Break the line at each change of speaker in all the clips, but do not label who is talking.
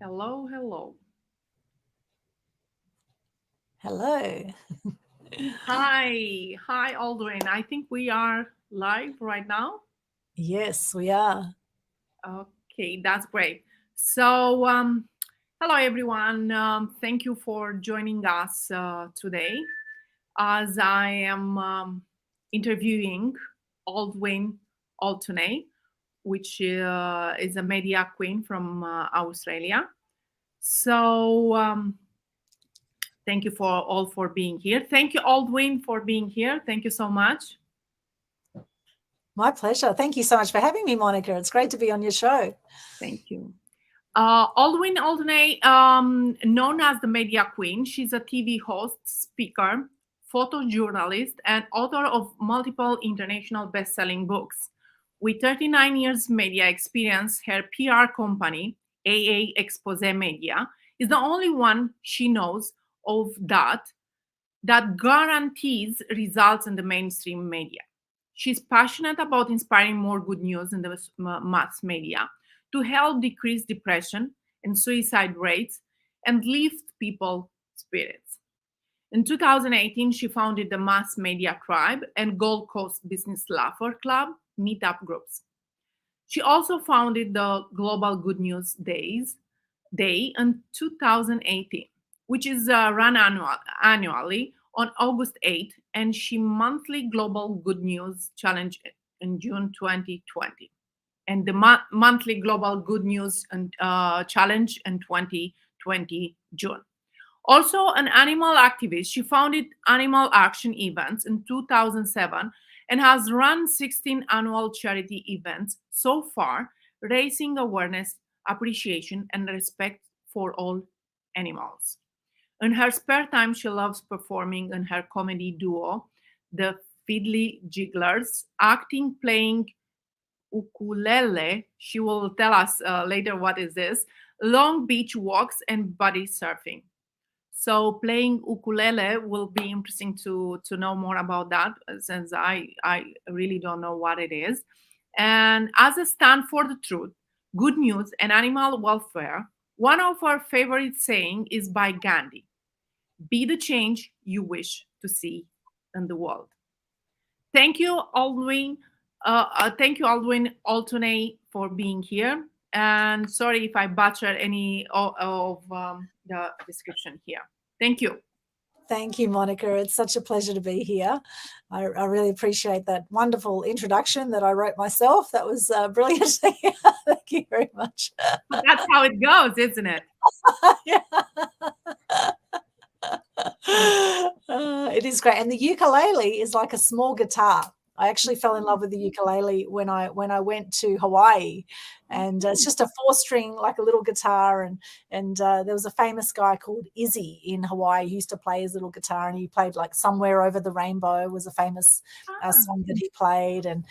Hello, hello.
Hello.
Hi, Aldwyn. I think we are live right now.
Yes, we are.
Okay, that's great. So, hello everyone. Thank you for joining us today as I am interviewing Aldwyn Altuney, which is a media queen from Australia. So, thank you for all for being here. Thank you, Aldwyn, for being here. Thank you so much.
My pleasure. Thank you so much for having me, Monica. It's great to be on your show.
Thank you. Aldwyn Altuney, known as the Media Queen, she's a TV host, speaker, photojournalist, and author of multiple international best-selling books. With 39 years media experience, her PR company, Xposé Media, is the only one she knows of that guarantees results in the mainstream media. She's passionate about inspiring more good news in the mass media to help decrease depression and suicide rates and lift people's spirits. In 2018, she founded the Mass Media Tribe and Gold Coast Business Laughter Club meetup groups. She also founded the Global Good News Day in 2018, which is run annually on August 8th, and she monthly Global Good News Challenge in June 2020, and the monthly Global Good News Challenge in 2020 June. Also, an animal activist, she founded Animal Action Events in 2007 and has run 16 annual charity events so far, raising awareness, appreciation, and respect for all animals. In her spare time, she loves performing in her comedy duo, the Fiddly Jigglers, acting, playing ukulele. She will tell us later what is this, long beach walks, and body surfing. So playing ukulele will be interesting to know more about that since I really don't know what it is. And as a stand for the truth, good news, and animal welfare, one of our favorite saying is by Gandhi: "Be the change you wish to see in the world." Thank you, Aldwyn. Thank you, Aldwyn Altuney, for being here. And sorry if I butchered any of the description here. Thank you.
Thank you, Monica. It's such a pleasure to be here. I really appreciate that wonderful introduction that I wrote myself. That was brilliant. Thank you very much.
That's how it goes, isn't it?
Yeah. It is great, and the ukulele is like a small guitar. I actually fell in love with the ukulele when I went to Hawaii, and it's just a four-string, like a little guitar, and there was a famous guy called Izzy in Hawaii who used to play his little guitar, and he played like "Somewhere Over the Rainbow" was a famous
Ah,
song that he played, and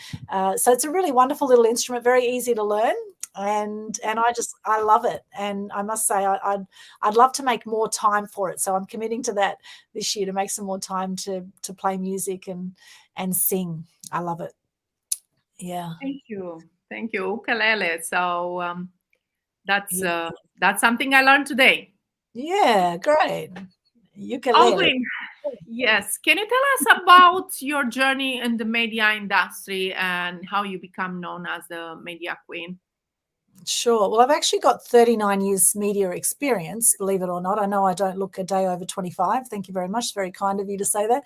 so it's a really wonderful little instrument, very easy to learn, and I love it, and I must say I'd love to make more time for it, so I'm committing to that this year to make some more time to play music and sing. I love it. Yeah.
thank you. Thank you. Ukulele. So that's
Yeah.
uh, that's something I learned today.
Yeah, great. Ukulele.
Aldwyn, yes. Can you tell us about your journey in the media industry and how you become known as the media queen?
Sure. Well, I've actually got 39 years media experience, believe it or not. I know I don't look a day over 25. Thank you very much. It's very kind of you to say that.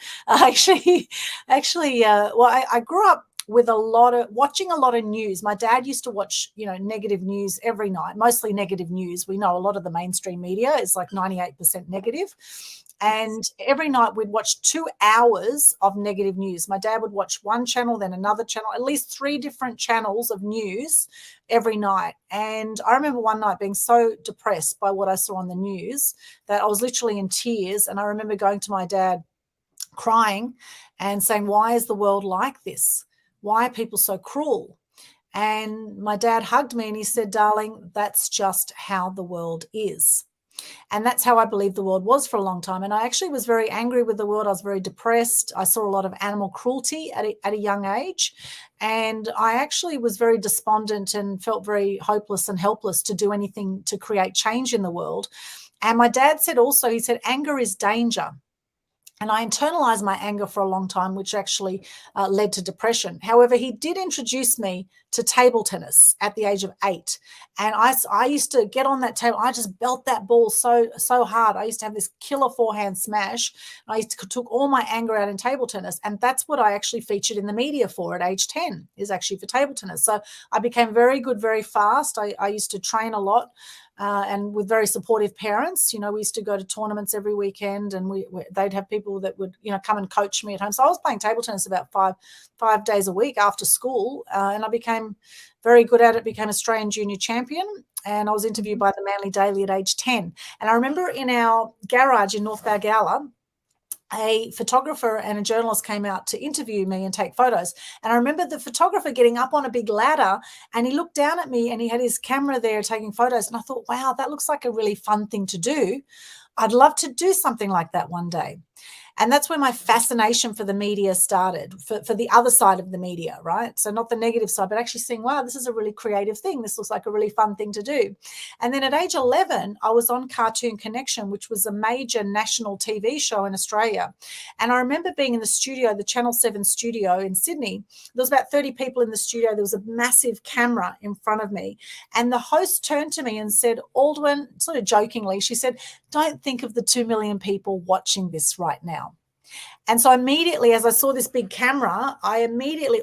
Well, I grew up with watching a lot of news. My dad used to watch, negative news every night, mostly negative news. We know a lot of the mainstream media is like 98% negative. And every night we'd watch 2 hours of negative news. My dad would watch one channel, then another channel, at least three different channels of news every night. And I remember one night being so depressed by what I saw on the news that I was literally in tears. And I remember going to my dad crying and saying, "Why is the world like this? Why are people so cruel?" And my dad hugged me and he said, "Darling, that's just how the world is." And that's how I believed the world was for a long time. And I actually was very angry with the world. I was very depressed. I saw a lot of animal cruelty at a young age. And I actually was very despondent and felt very hopeless and helpless to do anything to create change in the world. And my dad said also, he said, anger is danger. And I internalized my anger for a long time, which actually led to depression. However, he did introduce me to table tennis at the age of 8. And I used to get on that table. I just belt that ball so hard. I used to have this killer forehand smash. I took all my anger out in table tennis. And that's what I actually featured in the media for at age 10, is actually for table tennis. So I became very good very fast. I used to train a lot. And with very supportive parents. We used to go to tournaments every weekend, and they'd have people that would, come and coach me at home. So I was playing table tennis about five days a week after school, and I became very good at it, became Australian junior champion, and I was interviewed by the Manly Daily at age 10. And I remember in our garage in North Balgowlah, a photographer and a journalist came out to interview me and take photos. And I remember the photographer getting up on a big ladder, and he looked down at me and he had his camera there taking photos. And I thought, wow, that looks like a really fun thing to do. I'd love to do something like that one day. And that's where my fascination for the media started, for the other side of the media, right? So not the negative side, but actually seeing, wow, this is a really creative thing. This looks like a really fun thing to do. And then at age 11, I was on Cartoon Connection, which was a major national TV show in Australia. And I remember being in the studio, the Channel 7 studio in Sydney. There was about 30 people in the studio. There was a massive camera in front of me. And the host turned to me and said, Aldwyn, sort of jokingly, she said, don't think of the 2 million people watching this right now. And so immediately, as I saw this big camera,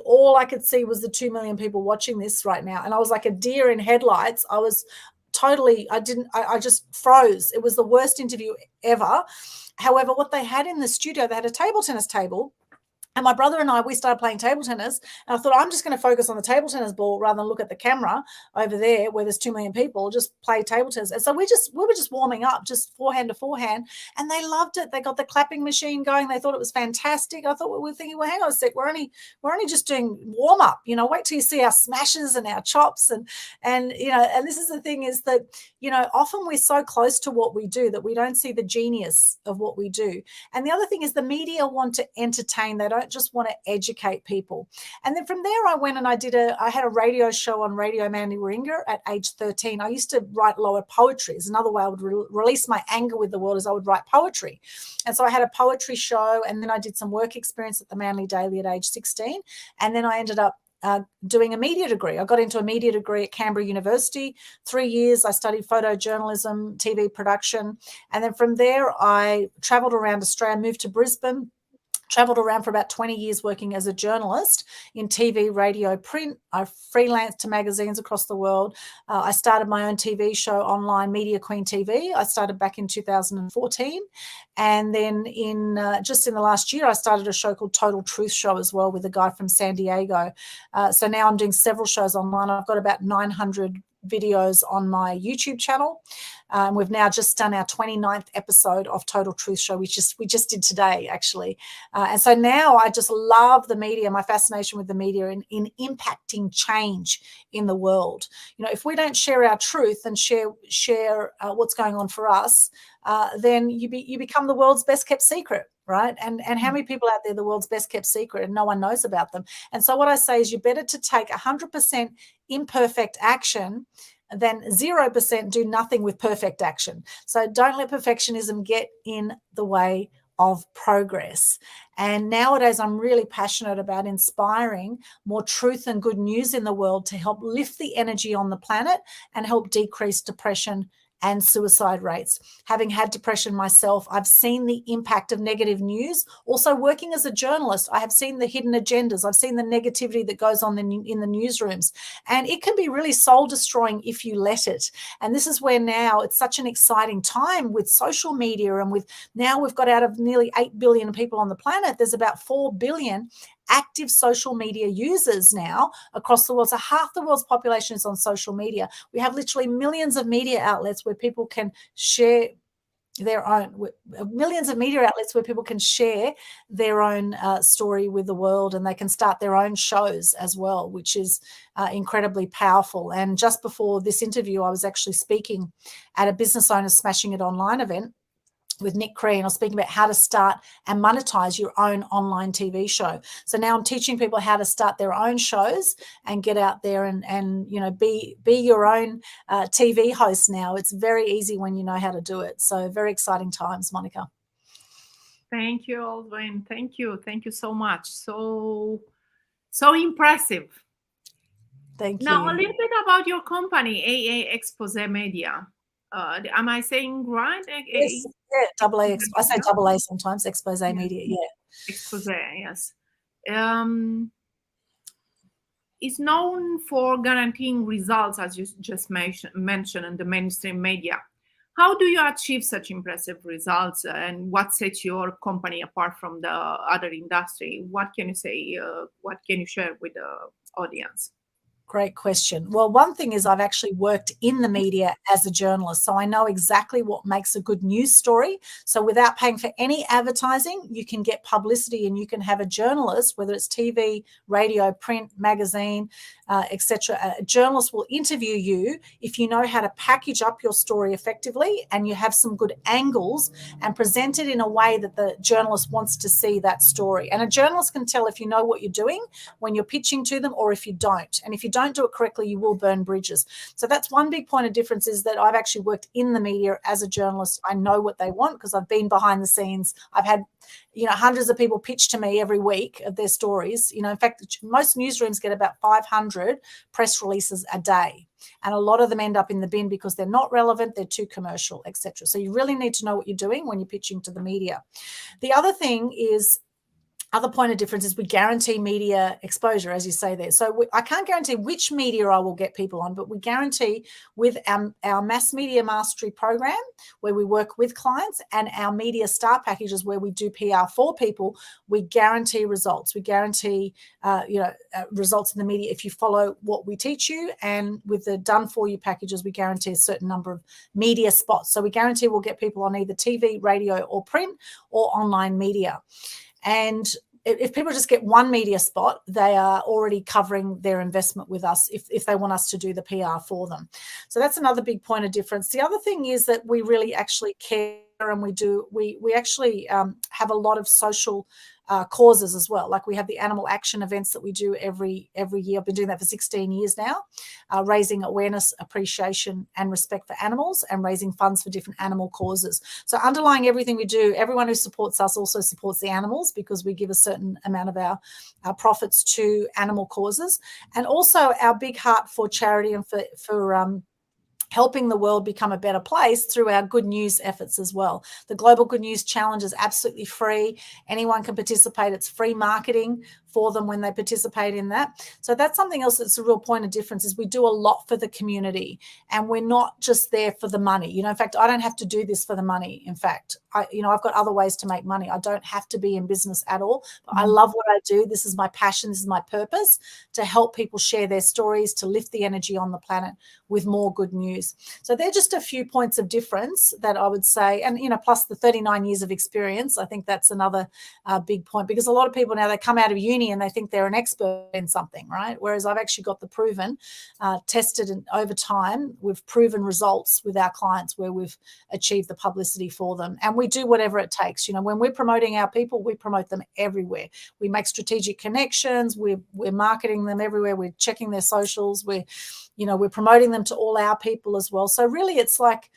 all I could see was the 2 million people watching this right now. And I was like a deer in headlights. I just froze. It was the worst interview ever. However, what they had in the studio, they had a table tennis table. And my brother and I, we started playing table tennis. And I thought, I'm just going to focus on the table tennis ball rather than look at the camera over there where there's 2 million people, just play table tennis. And so we were just warming up, just forehand to forehand. And they loved it. They got the clapping machine going. They thought it was fantastic. I thought we were thinking, well, hang on a sec. We're only just doing warm up, wait till you see our smashes and our chops. And this is the thing is that, often we're so close to what we do that we don't see the genius of what we do. And the other thing is the media want to entertain. They don't just want to educate people. And then from there, I went and I had a radio show on Radio Manly Warringah at age 13. I used to write lower poetry. It's another way I would release my anger with the world, is I would write poetry. And so I had a poetry show, and then I did some work experience at the Manly Daily at age 16. And then I ended up doing a media degree. I got into a media degree at Canberra University. 3 years, I studied photojournalism, TV production. And then from there, I travelled around Australia, moved to Brisbane, traveled around for about 20 years working as a journalist in TV, radio, print. I freelanced to magazines across the world. I started my own TV show online, Media Queen TV. I started back in 2014. And then just in the last year, I started a show called Total Truth Show as well with a guy from San Diego. So now I'm doing several shows online. I've got about 900 videos on my YouTube channel. We've now just done our 29th episode of Total Truth Show. We just did today, actually. And so now I just love the media, my fascination with the media in impacting change in the world. If we don't share our truth and share what's going on for us, then you become the world's best kept secret, right? And how many people out there, the world's best kept secret, and no one knows about them. And so what I say is you're better to take 100% imperfect action than 0% do nothing with perfect action. So don't let perfectionism get in the way of progress. And nowadays, I'm really passionate about inspiring more truth and good news in the world to help lift the energy on the planet and help decrease depression and suicide rates. Having had depression myself, I've seen the impact of negative news. Also working as a journalist, I have seen the hidden agendas. I've seen the negativity that goes on in the newsrooms. And it can be really soul destroying if you let it. And this is where now it's such an exciting time with social media, and now we've got, out of nearly 8 billion people on the planet, there's about 4 billion active social media users now across the world. So half the world's population is on social media. We have literally millions of media outlets where people can share their own, millions of media outlets where people can share their own story with the world, and they can start their own shows as well, which is incredibly powerful. And just before this interview, I was actually speaking at a Business Owners Smashing It Online event with Nick Cree, and I was speaking about how to start and monetize your own online TV show. So now I'm teaching people how to start their own shows and get out there and be your own TV host now. It's very easy when you know how to do it. So very exciting times, Monica.
Thank you, Aldwyn. Thank you so much. So impressive.
Thank you.
Now, a little bit about your company, AA Xposé Media. Am I saying right?
Yes, yeah, AA. I say AA sometimes. Xposé Media, yeah.
Xposé, yes. Is known for guaranteeing results, as you just mentioned, in the mainstream media. How do you achieve such impressive results, and what sets your company apart from the other industry? What can you say? What can you share with the audience?
Great question. Well, one thing is I've actually worked in the media as a journalist, so I know exactly what makes a good news story. So without paying for any advertising, you can get publicity, and you can have a journalist, whether it's TV, radio, print, magazine, etc. A journalist will interview you if you know how to package up your story effectively, and you have some good angles and present it in a way that the journalist wants to see that story. And a journalist can tell if you know what you're doing when you're pitching to them, or if you don't. And if you don't do it correctly, you will burn bridges. So that's one big point of difference, is that I've actually worked in the media as a journalist. I know what they want because I've been behind the scenes. I've had hundreds of people pitch to me every week of their stories. In fact, most newsrooms get about 500 press releases a day, and a lot of them end up in the bin because they're not relevant, they're too commercial, etc. So you really need to know what you're doing when you're pitching to the media. The other thing is, other point of difference is we guarantee media exposure, as you say there. So I can't guarantee which media I will get people on, but we guarantee with our mass media mastery program, where we work with clients, and our media star packages where we do PR for people, we guarantee results. We guarantee results in the media if you follow what we teach you. And with the done for you packages, we guarantee a certain number of media spots. So we guarantee we'll get people on either TV, radio, or print, or online media. And if people just get one media spot, they are already covering their investment with us if they want us to do the PR for them. So that's another big point of difference. The other thing is that we really actually care, and we actually have a lot of social causes as well. Like we have the animal action events that we do every year. I've been doing that for 16 years now, raising awareness, appreciation, and respect for animals, and raising funds for different animal causes. So underlying everything we do, everyone who supports us also supports the animals, because we give a certain amount of our profits to animal causes. And also our big heart for charity and for helping the world become a better place through our good news efforts as well. The Global Good News Challenge is absolutely free. Anyone can participate. It's free marketing for them when they participate in that. So that's something else that's a real point of difference, is we do a lot for the community, and we're not just there for the money. In fact, I don't have to do this for the money. In fact, I've got other ways to make money. I don't have to be in business at all. But I love what I do. This is my passion. This is my purpose, to help people share their stories, to lift the energy on the planet with more good news. So they're just a few points of difference that I would say. And, plus the 39 years of experience, I think that's another big point, because a lot of people now, they come out of uni and they think they're an expert in something, right? Whereas I've actually got the proven, tested, and over time, we've proven results with our clients where we've achieved the publicity for them. And we do whatever it takes. When we're promoting our people, we promote them everywhere. We make strategic connections. We're marketing them everywhere. We're checking their socials. We're promoting them to all our people as well. So really, it's like,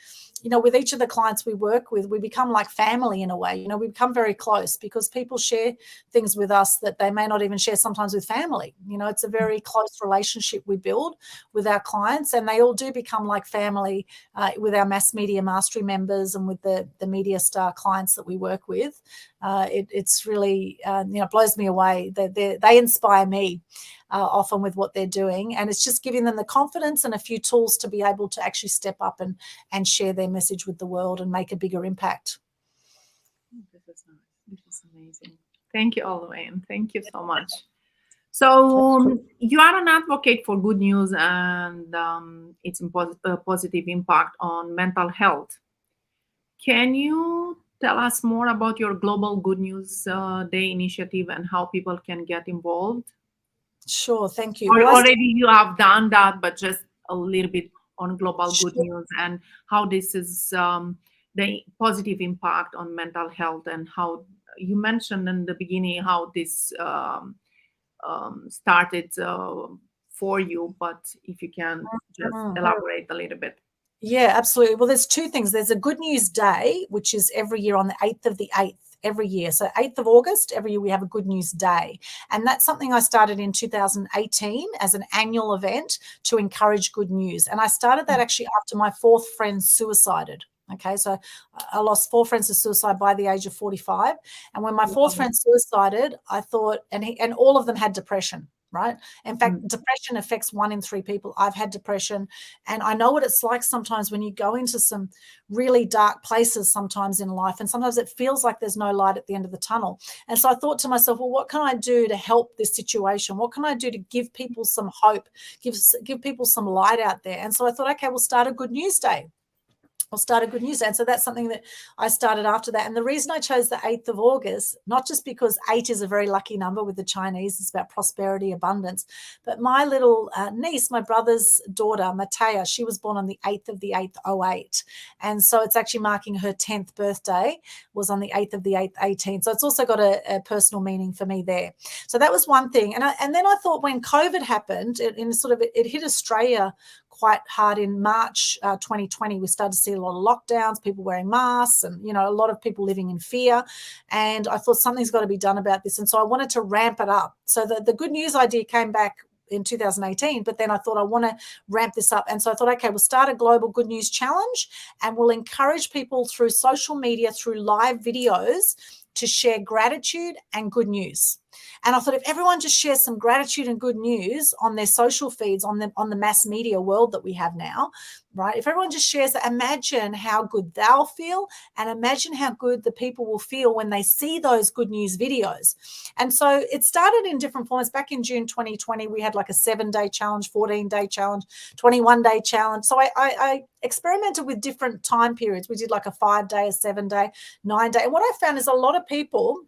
with each of the clients we work with, we become like family in a way. We become very close because people share things with us that they may not even share sometimes with family. It's a very close relationship we build with our clients, and they all do become like family with our mass media mastery members and with the media star clients that we work with. It's really, blows me away. They inspire me often with what they're doing, and it's just giving them the confidence and a few tools to be able to actually step up and share their message with the world and make a bigger impact.
This is nice. This is amazing. Thank you, Aldwyn. Thank you so much. So you are an advocate for good news and its positive impact on mental health. Can you tell us more about your Global Good News Day initiative and how people can get involved?
Sure, thank you.
Or
Well,
already you have done that, but just a little bit on Global Good
sure.
News and how this is the positive impact on mental health, and how you mentioned in the beginning how this started for you, but if you can just
Mhm.
elaborate a little bit.
Yeah, absolutely. Well, there's two things. There's a Good News Day, which is every year on the 8th of the 8th, every year. So 8th of August, every year we have a Good News Day. And that's something I started in 2018 as an annual event to encourage good news. And I started that actually after my fourth friend suicided. Okay, so I lost four friends to suicide by the age of 45. And when my fourth friend suicided, I thought, and all of them had depression, right? In fact, depression affects 1 in 3 people. I've had depression. And I know what it's like sometimes when you go into some really dark places sometimes in life, and sometimes it feels like there's no light at the end of the tunnel. And so I thought to myself, well, what can I do to help this situation? What can I do to give people some hope, give people some light out there? And so I thought, okay, we'll start a Good News Day. I'll start a Good News Day. And so that's something that I started after that. And the reason I chose the 8th of August, not just because 8 is a very lucky number with the Chinese, it's about prosperity, abundance, but my little niece, my brother's daughter, Matea, she was born on the 8th of the 8th, 08. And so it's actually marking her 10th birthday, was on the 8th of the 8th, 18. So it's also got a personal meaning for me there. So that was one thing. And then I thought when COVID happened, it hit Australia quite hard in March 2020. We started to see a lot of lockdowns, people wearing masks, and a lot of people living in fear. And I thought something's got to be done about this. And so I wanted to ramp it up. So the good news idea came back in 2018, but then I thought I want to ramp this up. And so I thought, okay, we'll start a global good news challenge, and we'll encourage people through social media, through live videos, to share gratitude and good news. And I thought if everyone just shares some gratitude and good news on their social feeds, on the mass media world that we have now, right? If everyone just shares that, imagine how good they'll feel, and imagine how good the people will feel when they see those good news videos. And so it started in different formats. Back in June 2020, we had like a 7-day challenge, 14-day challenge, 21-day challenge. So I experimented with different time periods. We did like a 5-day, a 7-day, 9-day. And what I found is a lot of people,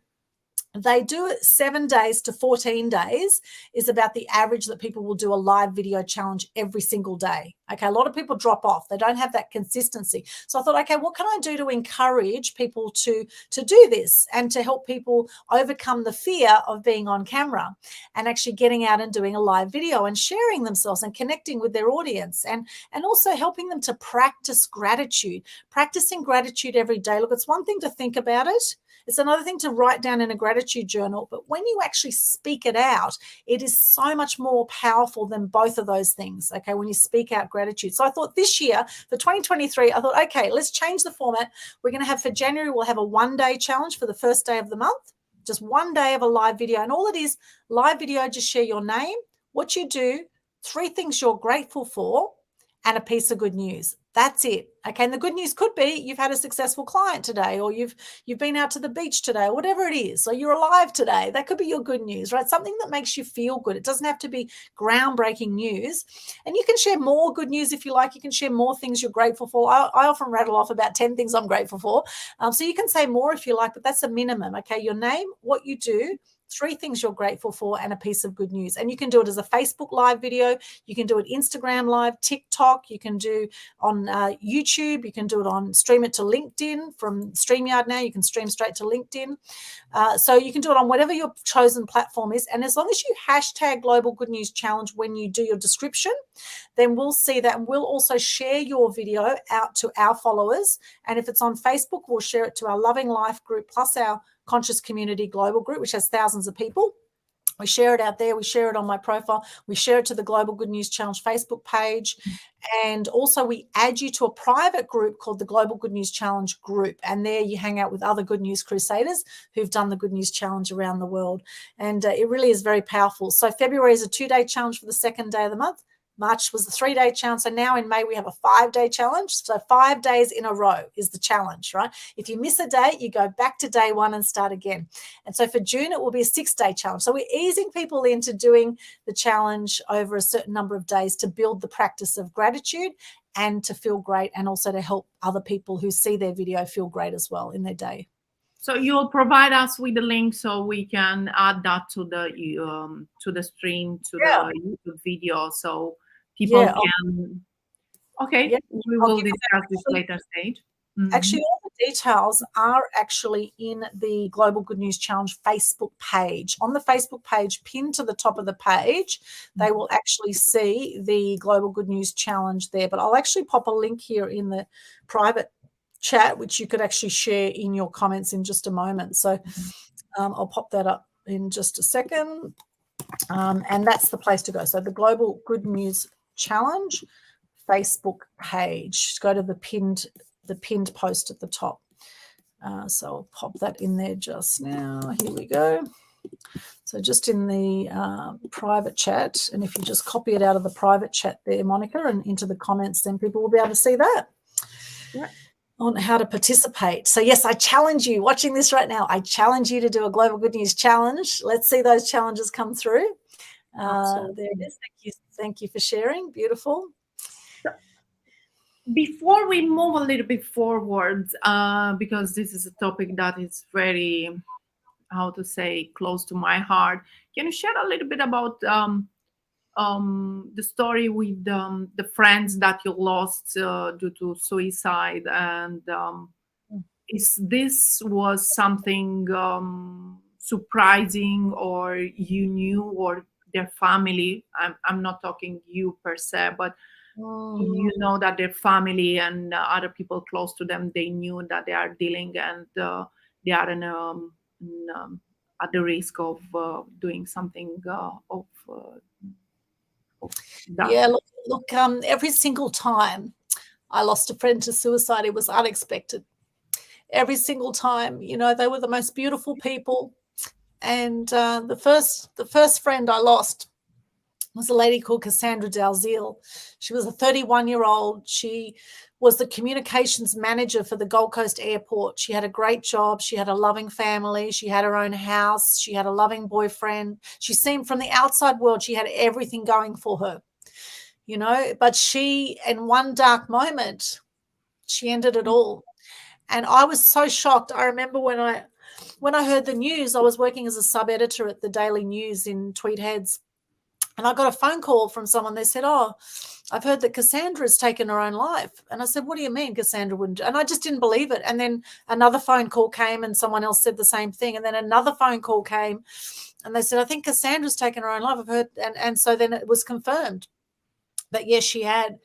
they do it 7 days to 14 days is about the average that people will do a live video challenge every single day. Okay, a lot of people drop off. They don't have that consistency. So I thought, okay, what can I do to encourage people to do this and to help people overcome the fear of being on camera and actually getting out and doing a live video and sharing themselves and connecting with their audience, and also helping them to practice gratitude, practicing gratitude every day. Look, it's one thing to think about it. It's another thing to write down in a gratitude journal, but when you actually speak it out, it is so much more powerful than both of those things, okay, when you speak out gratitude. So I thought this year, for 2023, I thought, okay, let's change the format. We're going to have for January, we'll have a 1-day challenge for the first day of the month, just 1 day of a live video. And all it is, live video, just share your name, what you do, 3 things you're grateful for, and a piece of good news. That's it. Okay. And the good news could be you've had a successful client today, or you've been out to the beach today, or whatever it is. So you're alive today. That could be your good news, right? Something that makes you feel good. It doesn't have to be groundbreaking news. And you can share more good news if you like. You can share more things you're grateful for. I often rattle off about 10 things I'm grateful for. So you can say more if you like, but that's a minimum. Okay. Your name, what you do, 3 things you're grateful for, and a piece of good news. And you can do it as a Facebook live video. You can do it Instagram live, TikTok. You can do on YouTube. You can do it on, stream it to LinkedIn from StreamYard now. You can stream straight to LinkedIn. So you can do it on whatever your chosen platform is. And as long as you hashtag Global Good News Challenge when you do your description, then we'll see that. And we'll also share your video out to our followers. And if it's on Facebook, we'll share it to our Loving Life group plus our Conscious Community Global group, which has thousands of people. We share it out there. We share it on my profile. We share it to the Global Good News Challenge Facebook page. And also we add you to a private group called the Global Good News Challenge group. And there you hang out with other Good News Crusaders who've done the Good News Challenge around the world. And it really is very powerful. So February is a 2-day challenge for the 2nd day of the month. March was the 3-day challenge. So now in May, we have a 5-day challenge. So 5 days in a row is the challenge, right? If you miss a day, you go back to day 1 and start again. And so for June, it will be a 6-day challenge. So we're easing people into doing the challenge over a certain number of days to build the practice of gratitude and to feel great, and also to help other people who see their video feel great as well in their day.
So you'll provide us with the link so we can add that to the stream, to the YouTube video, so people can. Okay, we will discuss this later stage.
Actually, all the details are actually in the Global Good News Challenge Facebook page. On the Facebook page, pinned to the top of the page, they will actually see the Global Good News Challenge there. But I'll actually pop a link here in the private chat, which you could actually share in your comments in just a moment. So I'll pop that up in just a second. And that's the place to go. So the Global Good News Challenge Facebook page. Go to the pinned post at the top. So I'll pop that in there just now. Here we go. So just in the private chat, and if you just copy it out of the private chat there, Monica, and into the comments, then people will be able to see that.
Yeah.
On how to participate. So yes, I challenge you, watching this right now, I challenge you to do a Global Good News Challenge. Let's see those challenges come through. There it is. Thank you for sharing. Beautiful.
Before we move a little bit forward, because this is a topic that is very, how to say, close to my heart, can you share a little bit about the story with the friends that you lost due to suicide, and is this was something surprising, or you knew, or their family? I'm not talking you per se, but you know that their family and other people close to them, they knew that they are dealing, and they are at the risk of doing something of that.
Yeah, look, every single time I lost a friend to suicide, it was unexpected. Every single time, you know, they were the most beautiful people. And the first friend I lost was a lady called Cassandra Dalziel. She was a 31-year-old. She was the communications manager for the Gold Coast Airport. She had a great job. She had a loving family. She had her own house. She had a loving boyfriend. She seemed, from the outside world, she had everything going for her, you know, but she, in one dark moment, she ended it all. And I was so shocked. I remember when I heard the news, I was working as a sub-editor at the Daily News in Tweed Heads, and I got a phone call from someone. They said, "Oh, I've heard that Cassandra's taken her own life." And I said, "What do you mean Cassandra wouldn't?" And I just didn't believe it. And then another phone call came and someone else said the same thing. And then another phone call came and they said, "I think Cassandra's taken her own life." I've heard. And so then it was confirmed that yes, she had.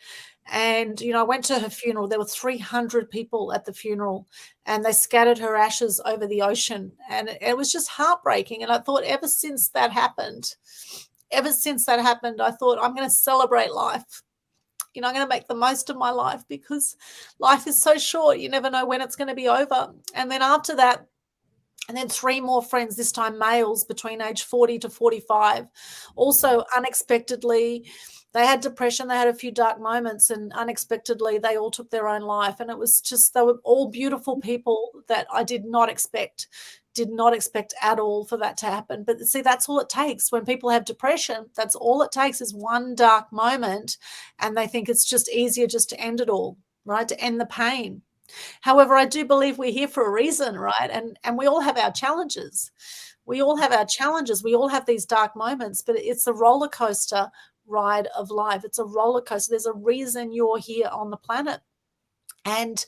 And, you know, I went to her funeral. There were 300 people at the funeral, and they scattered her ashes over the ocean. And it was just heartbreaking. And I thought, ever since that happened, I thought, I'm going to celebrate life. You know, I'm going to make the most of my life, because life is so short. You never know when it's going to be over. And then after that, and then 3 more friends, this time males between age 40 to 45, also unexpectedly, they had depression, they had a few dark moments, and unexpectedly they all took their own life. And it was just, they were all beautiful people that I did not expect at all for that to happen. But see, that's all it takes. When people have depression, that's all it takes is one dark moment, and they think it's just easier just to end it all, right? To end the pain. However, I do believe we're here for a reason, right? And we all have our challenges. We all have these dark moments, but it's a roller coaster ride of life. It's a roller coaster. There's a reason you're here on the planet. And,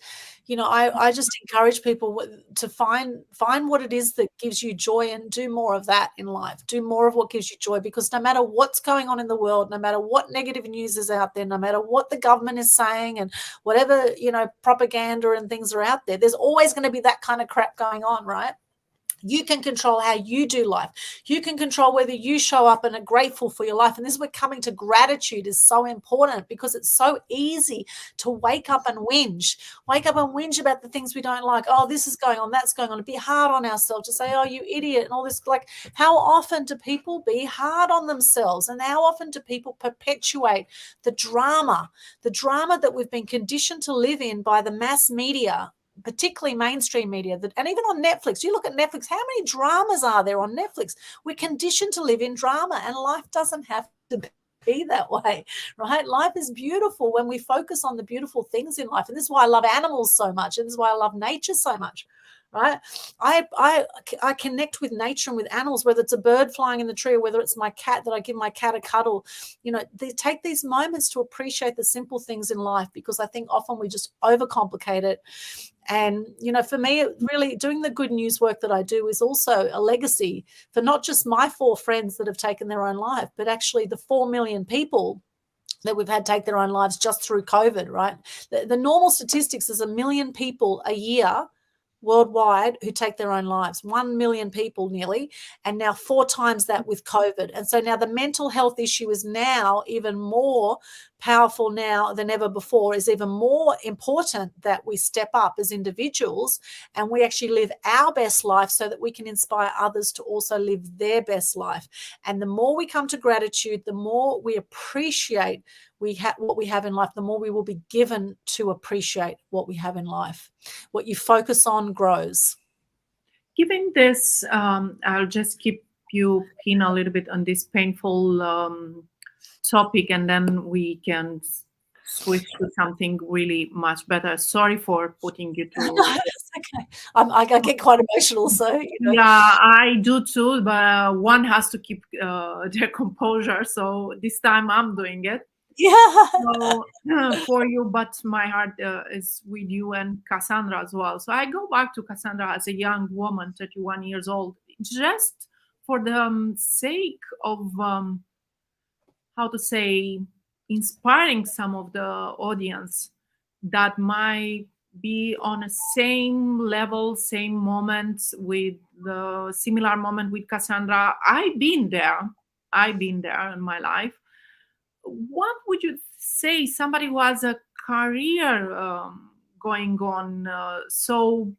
you know, I just encourage people to find what it is that gives you joy, and do more of that in life. Do more of what gives you joy, because no matter what's going on in the world, no matter what negative news is out there, no matter what the government is saying, and whatever, you know, propaganda and things are out there, there's always going to be that kind of crap going on, right? You can control how you do life. You can control whether you show up and are grateful for your life. And this is where coming to gratitude is so important, because it's so easy to wake up and whinge about the things we don't like. Oh, this is going on, that's going on. To be hard on ourselves, to say, oh, you idiot, and all this. Like, how often do people be hard on themselves? And how often do people perpetuate the drama that we've been conditioned to live in by the mass media, particularly mainstream media, and even on Netflix. You look at Netflix, how many dramas are there on Netflix? We're conditioned to live in drama, and life doesn't have to be that way, right? Life is beautiful when we focus on the beautiful things in life. And this is why I love animals so much, and this is why I love nature so much, right? I connect with nature and with animals, whether it's a bird flying in the tree or whether it's my cat, that I give my cat a cuddle. They take these moments to appreciate the simple things in life, because I think often we just overcomplicate it. And, for me, really doing the good news work that I do is also a legacy for not just my 4 friends that have taken their own life, but actually the 4 million people that we've had take their own lives just through COVID, right? The normal statistics is 1 million people a year worldwide who take their own lives, 1 million people nearly, and now 4 times that with COVID. And so now the mental health issue is now even more powerful now than ever before. Is even more important that we step up as individuals and we actually live our best life so that we can inspire others to also live their best life. And the more we come to gratitude, the more we appreciate what we have in life, the more we will be given to appreciate what we have in life. What you focus on grows.
Given this, I'll just keep you pin a little bit on this painful topic, and then we can switch to something really much better. Sorry for putting you through.
That's okay. I get quite emotional, so
Yeah, I do too. But one has to keep their composure. So this time I'm doing it.
Yeah.
So, for you, but my heart is with you and Cassandra as well. So I go back to Cassandra as a young woman, 31 years old, just for the sake of how to say, inspiring some of the audience that might be on a same level, same moment, with the similar moment with Cassandra. I've been there in my life. What would you say somebody who has a career going on so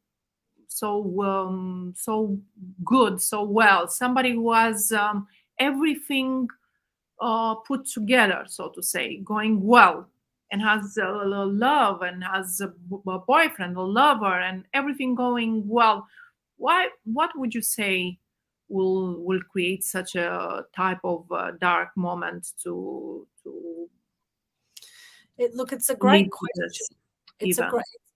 good, so well, somebody who has everything put together, so to say, going well, and has a love and has a boyfriend, a lover, and everything going well? What would you say will create such a type of dark moment to
Look, it's a great
lead to
question.
this event?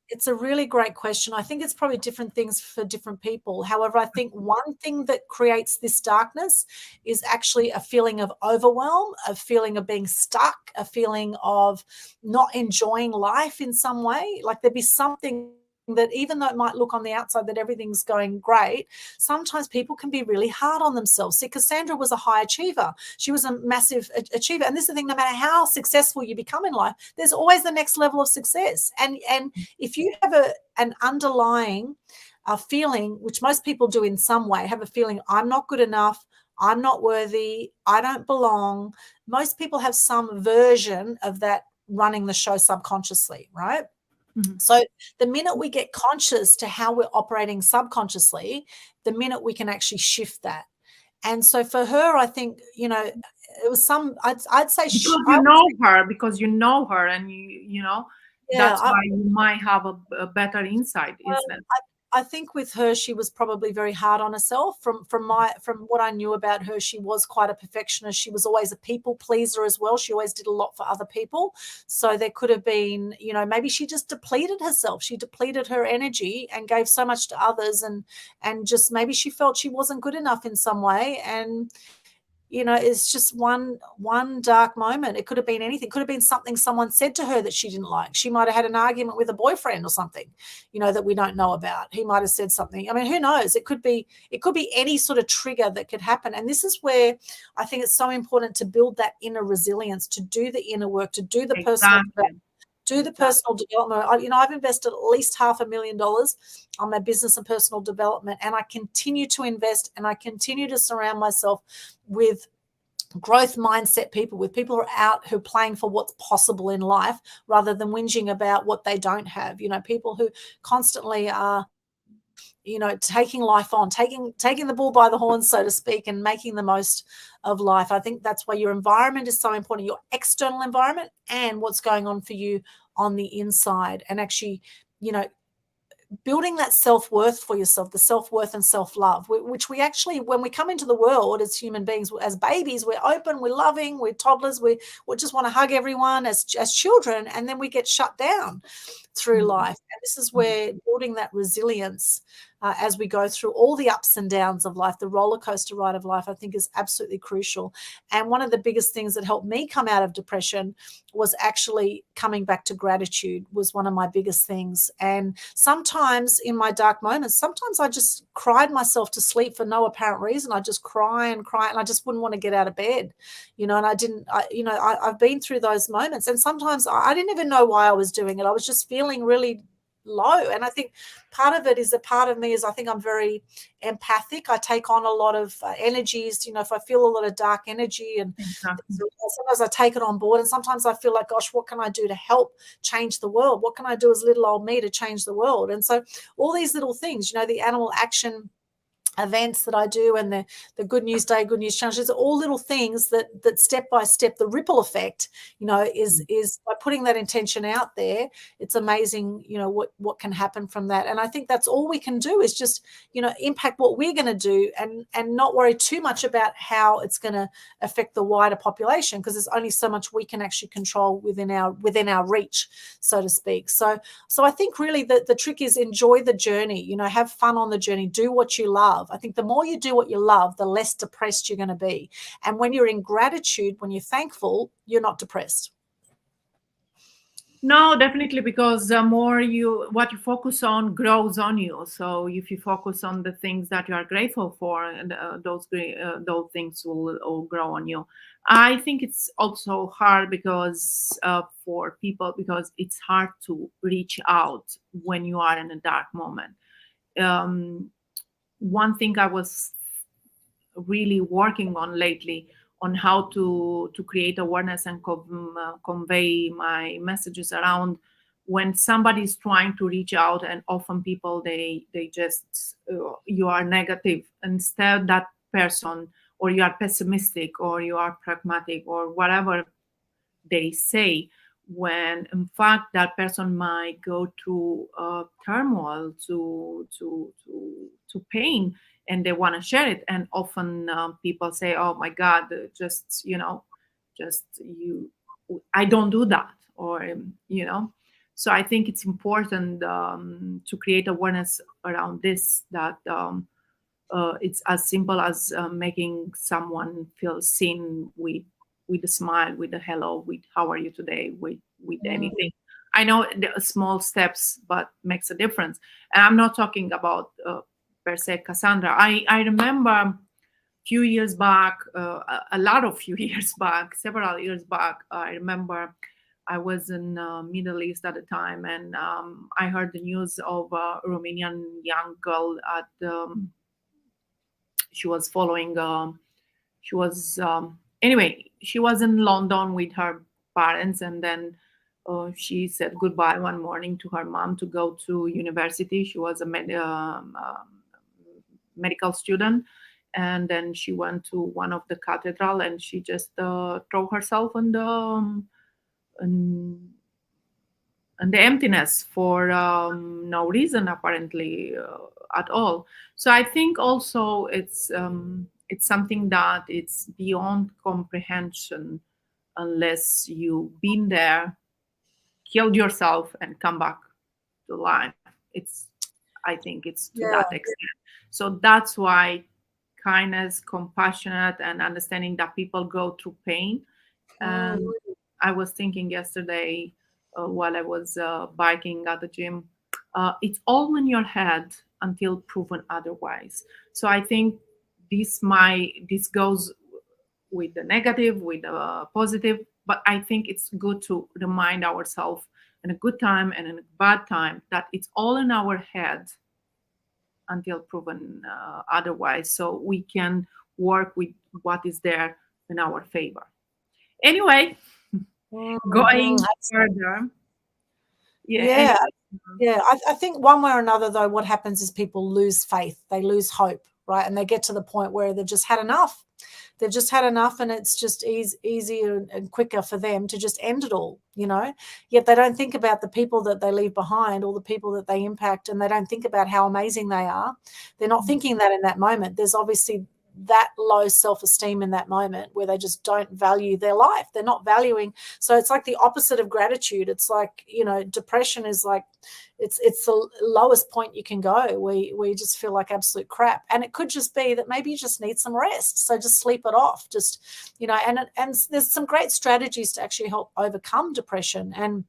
It's a really great question. I think it's probably different things for different people. However, I think one thing that creates this darkness is actually a feeling of overwhelm, a feeling of being stuck, a feeling of not enjoying life in some way. Like there'd be something that, even though it might look on the outside that everything's going great, sometimes people can be really hard on themselves. See, Cassandra was a high achiever. She was a massive achiever. And this is the thing, no matter how successful you become in life, there's always the next level of success. And if you have an underlying feeling, which most people do in some way, have a feeling, I'm not good enough, I'm not worthy, I don't belong. Most people have some version of that running the show subconsciously, right? Mm-hmm. So the minute we get conscious to how we're operating subconsciously, the minute we can actually shift that. And so for her, I think, it was I'd say
because you know her, and that's why you might have a better insight, isn't it?
I think with her, she was probably very hard on herself. From what I knew about her, she was quite a perfectionist. She was always a people pleaser as well. She always did a lot for other people. So there could have been, maybe she just depleted herself. She depleted her energy and gave so much to others, and just maybe she felt she wasn't good enough in some way. And it's just one dark moment. It could have been anything. It could have been something someone said to her that she didn't like. She might have had an argument with a boyfriend or something, that we don't know about. He might have said something. I mean, who knows? It could be any sort of trigger that could happen. And this is where I think it's so important to build that inner resilience, to do the inner work, to do the personal development, do the personal development. I've invested at least $500,000 on my business and personal development, and I continue to invest, and I continue to surround myself with growth mindset people, with people who are out, who are playing for what's possible in life rather than whinging about what they don't have. People who constantly are taking life on, taking the bull by the horns, so to speak, and making the most of life. I think that's why your environment is so important, your external environment and what's going on for you on the inside, and actually building that self-worth for yourself, the self-worth and self-love, which we actually, when we come into the world as human beings, as babies, we're open, we're loving, we're toddlers, we just want to hug everyone as children, and then we get shut down through life. And this is where building that resilience as we go through all the ups and downs of life, the roller coaster ride of life, I think is absolutely crucial. And one of the biggest things that helped me come out of depression was actually coming back to gratitude, was one of my biggest things. And sometimes in my dark moments, sometimes I just cried myself to sleep for no apparent reason. I just cry and cry, and I just wouldn't want to get out of bed, and I've been through those moments. And sometimes I didn't even know why I was doing it. I was just feeling really low. And I think part of it is, a part of me is, I think I'm very empathic. I take on a lot of energies. If I feel a lot of dark energy, and sometimes I take it on board, and sometimes I feel like, gosh, what can I do to help change the world? What can I do as little old me to change the world? And so all these little things, the animal action events that I do, and the good news day, good news challenges, are all little things that step by step, the ripple effect, is by putting that intention out there. It's amazing, what can happen from that. And I think that's all we can do, is just, impact what we're going to do, and not worry too much about how it's going to affect the wider population, because there's only so much we can actually control within our reach, so to speak. So I think really the trick is enjoy the journey, have fun on the journey, do what you love. I think the more you do what you love, the less depressed you're going to be. And when you're in gratitude, when you're thankful, you're not depressed.
No, definitely, because the more what you focus on grows on you. So if you focus on the things that you are grateful for, and those things will all grow on you. I think it's also hard because for people, because it's hard to reach out when you are in a dark moment. One thing I was really working on lately, on how to create awareness and convey my messages around when somebody's trying to reach out, and often people they just you are negative instead, that person, or you are pessimistic, or you are pragmatic, or whatever they say, when in fact that person might go through turmoil, to pain, and they want to share it. And often people say, oh my God, just you, I don't do that, or so I think it's important to create awareness around this, that it's as simple as making someone feel seen with a smile, with a hello, with how are you today, with anything. I know the small steps, but makes a difference. And I'm not talking about per se Cassandra. I remember a few years back, several years back, I remember I was in Middle East at the time, and I heard the news of a Romanian young girl she was following anyway, she was in London with her parents, and then she said goodbye one morning to her mom to go to university. She was a medical student, and then she went to one of the cathedral, and she just threw herself in the emptiness for no reason apparently at all. So I think also it's something that it's beyond comprehension unless you've been there, killed yourself, and come back to life. I think it's to that extent. So that's why kindness, compassionate, and understanding that people go through pain. And I was thinking yesterday while I was biking at the gym, it's all in your head until proven otherwise. So I think this goes with the negative, with the positive, but I think it's good to remind ourselves in a good time and in a bad time, that it's all in our head until proven otherwise. So we can work with what is there in our favor. Anyway, going further. Yeah.
Yeah.
Anyway.
I think one way or another, though, what happens is people lose faith. They lose hope, right? And they get to the point where they've just had enough. They've just had enough, and it's just easier and quicker for them to just end it all, Yet they don't think about the people that they leave behind, or the people that they impact, and they don't think about how amazing they are. They're not thinking that in that moment. There's obviously that low self-esteem in that moment where they just don't value their life. They're not valuing. So it's like the opposite of gratitude. It's like, depression is like, it's the lowest point you can go where you just feel like absolute crap. And it could just be that maybe you just need some rest. So just sleep it off. Just, and there's some great strategies to actually help overcome depression. And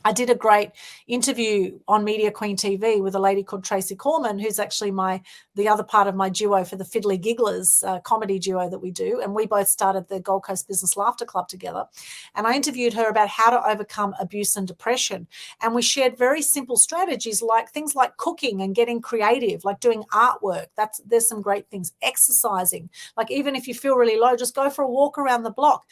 I did a great interview on Media Queen TV with a lady called Tracy Corman, who's actually the other part of my duo for the Fiddly Gigglers comedy duo that we do. And we both started the Gold Coast Business Laughter Club together. And I interviewed her about how to overcome abuse and depression. And we shared very simple strategies, like things like cooking and getting creative, like doing artwork. There's some great things. Exercising, like even if you feel really low, just go for a walk around the block.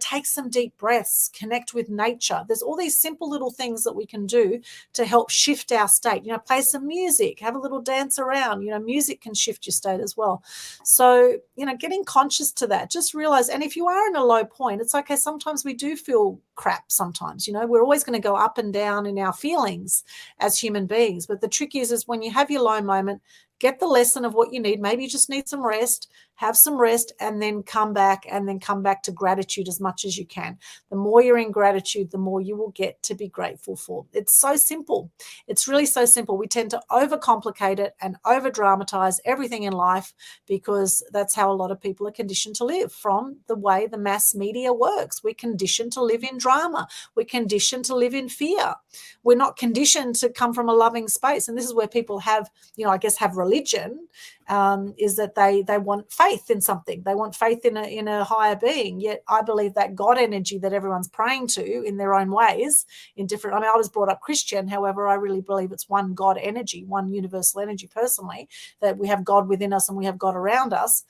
Take some deep breaths, connect with nature. There's all these simple little things that we can do to help shift our state. Play some music, have a little dance around. Music can shift your state as well. So, getting conscious to that, just realize, and if you are in a low point, it's okay. Sometimes we do feel crap sometimes, we're always going to go up and down in our feelings as human beings. But the trick is when you have your low moment, get the lesson of what you need. Maybe you just need some rest, have some rest, and then come back to gratitude as much as you can. The more you're in gratitude, the more you will get to be grateful for. It's so simple. It's really so simple. We tend to overcomplicate it and over-dramatize everything in life because that's how a lot of people are conditioned to live, from the way the mass media works. We're conditioned to live in drama. We're conditioned to live in fear. We're not conditioned to come from a loving space. And this is where people have, have religion, is that they want faith in something. They want faith in a higher being. Yet I believe that God energy that everyone's praying to in their own ways, I was brought up Christian. However, I really believe it's one God energy, one universal energy personally, that we have God within us and we have God around us.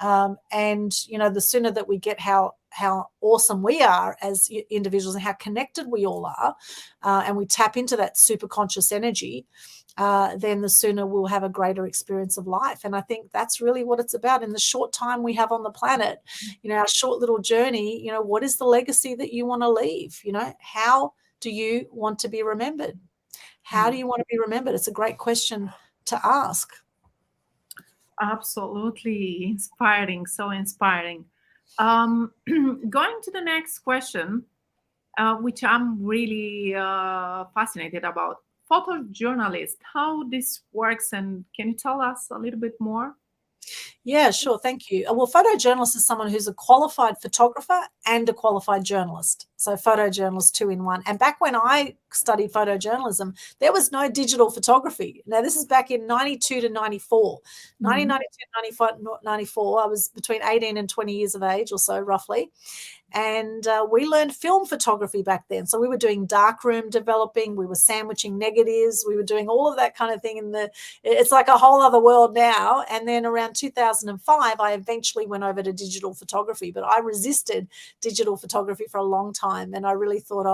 The sooner that we get how awesome we are as individuals and how connected we all are, and we tap into that super conscious energy, then the sooner we'll have a greater experience of life. And I think that's really what it's about. In the short time we have on the planet, our short little journey, what is the legacy that you want to leave? How do you want to be remembered? How do you want to be remembered? It's a great question to ask.
Absolutely inspiring, so inspiring. Going to the next question, which I'm really fascinated about. Photojournalist, how this works, and can you tell us a little bit more?
Yeah, sure. Thank you. Well, photojournalist is someone who's a qualified photographer and a qualified journalist. So photojournalist 2 in 1. And back when I studied photojournalism, there was no digital photography. Now, this is back in 92 to 94. 1992, 94, I was between 18 and 20 years of age or so, roughly. And we learned film photography back then. So we were doing darkroom developing, we were sandwiching negatives, we were doing all of that kind of thing. It's like a whole other world now. And then around 2005, I eventually went over to digital photography, but I resisted digital photography for a long time. And I really thought,